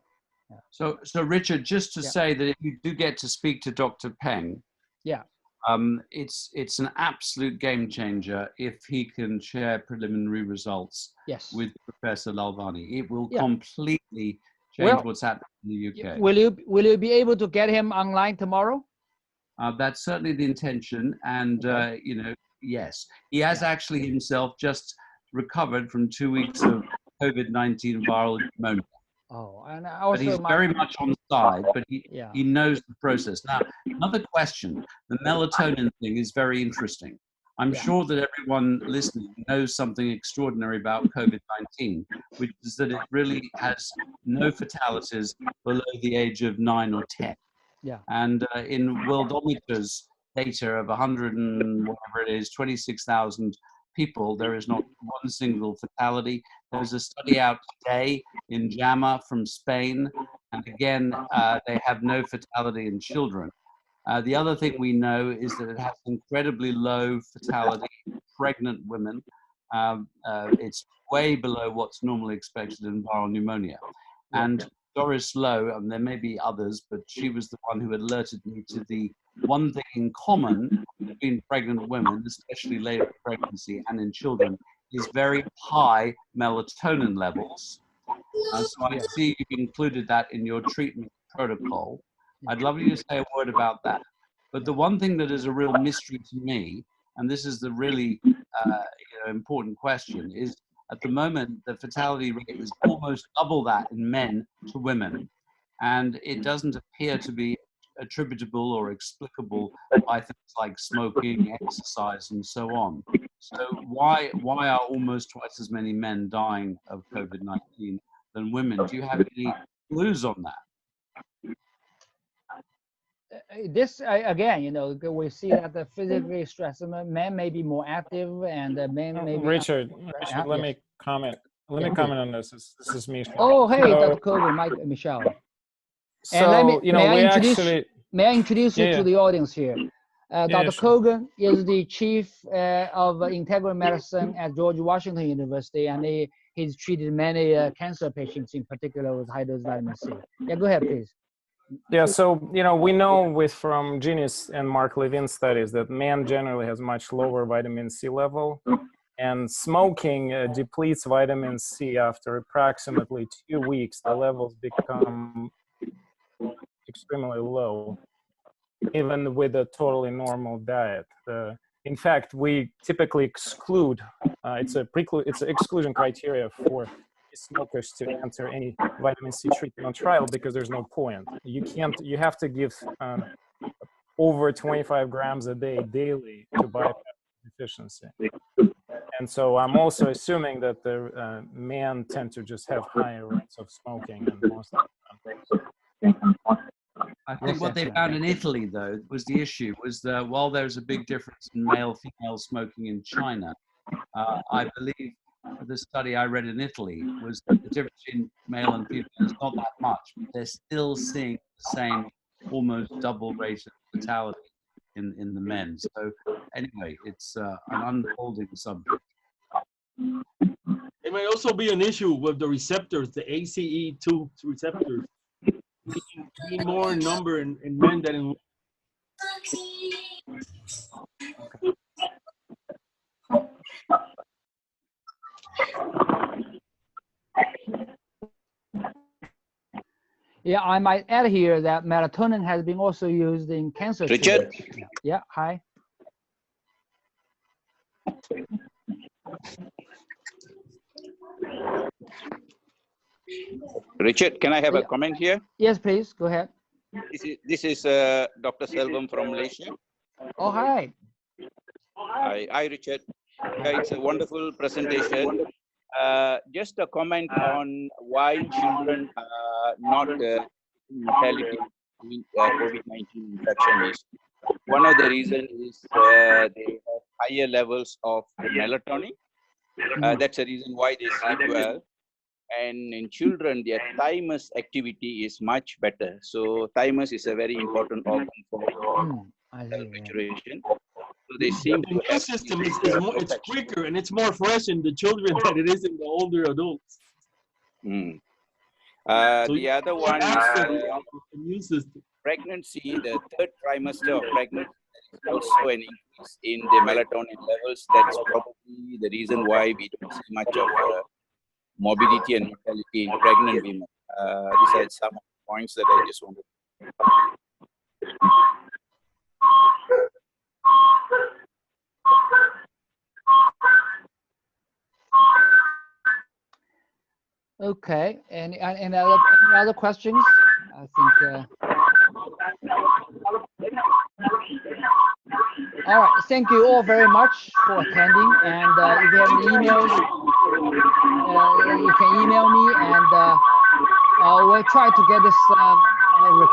Yeah. So Richard, just to say that if you do get to speak to Dr. Peng, it's an absolute game changer if he can share preliminary results with Professor Lalvani. It will completely change what's happening in the UK. Will you be able to get him online tomorrow? That's certainly the intention, and yes, he has actually himself just recovered from 2 weeks of COVID-19 viral pneumonia. Oh, and also but he's very much on side, but he knows the process. Now, another question, the melatonin thing is very interesting. I'm sure that everyone listening knows something extraordinary about COVID-19, which is that it really has no fatalities below the age of 9 or 10. Yeah. And in Worldometer's data of 100 and whatever it is, 26,000 people, there is not one single fatality. There's a study out today in JAMA from Spain, and again, they have no fatality in children. The other thing we know is that it has incredibly low fatality in pregnant women. It's way below what's normally expected in viral pneumonia. And Doris Lowe, and there may be others, but she was the one who alerted me to the one thing in common between pregnant women, especially later in pregnancy and in children, is very high melatonin levels. So I see you've included that in your treatment protocol. I'd love you to say a word about that. But the one thing that is a real mystery to me, and this is the really important question, is at the moment the fatality rate is almost double that in men to women. and it doesn't appear to be attributable or explicable by things like smoking, exercise, and so on. So why are almost twice as many men dying of COVID-19 than women? Do you have any clues on that? This again, you know, we see that the physically stressed men may be more active, and the men may be. Richard, let me comment. Let me comment on this. This is Misha. Oh, hey, Dr. Kogan, Michelle. So, And let me, you know, may I introduce you to the audience here? Dr. Sure. Kogan is the chief of integrative medicine at George Washington University, and he's treated many cancer patients, in particular with high-dose vitamin C. Yeah, go ahead, please. Yeah, so, you know, we know from Genius and Mark Levin's studies that man generally has much lower vitamin C level, and smoking depletes vitamin C after approximately 2 weeks. The levels become extremely low, even with a totally normal diet. In fact, we typically exclude, it's an exclusion criteria for smokers to enter any vitamin C treatment trial because there's no point. You have to give over 25 grams a day daily to bypass deficiency. And so I'm also assuming that the men tend to just have higher rates of smoking and most of the time. I think what they found in Italy, though, was the issue was that while there's a big difference in male-female smoking in China, I believe the study I read in Italy was that the difference in male and female is not that much, but they're still seeing the same almost double rate of fatality in the men. So anyway, it's an unfolding subject. It may also be an issue with the receptors, the ACE2 receptors, being more in number in men than in women. Yeah, I might add here that melatonin has been also used in cancer Richard? treatment. Yeah, hi. Richard, can I have a comment here? Yes, please, go ahead. This is Dr. Selvam from Malaysia. Oh, hi. Hi, Richard. Yeah, it's a wonderful presentation. Just a comment on why children are not mortality in COVID-19 infection is. One of the reasons is they have higher levels of melatonin. That's the reason why they sleep well. And in children, their thymus activity is much better. So thymus is a very important organ for maturation. So they seem the immune system is more, it's quicker and it's more fresh in the children than it is in the older adults. So the other one is immune system. Pregnancy, the third trimester of pregnancy, there is also an increase in the melatonin levels. That's probably the reason why we don't see much of morbidity and mortality in pregnant women. These are some points that I just wanted. Okay, any other questions? I think. All right, thank you all very much for attending. And if you have any emails, you can email me, and we'll try to get this recorded.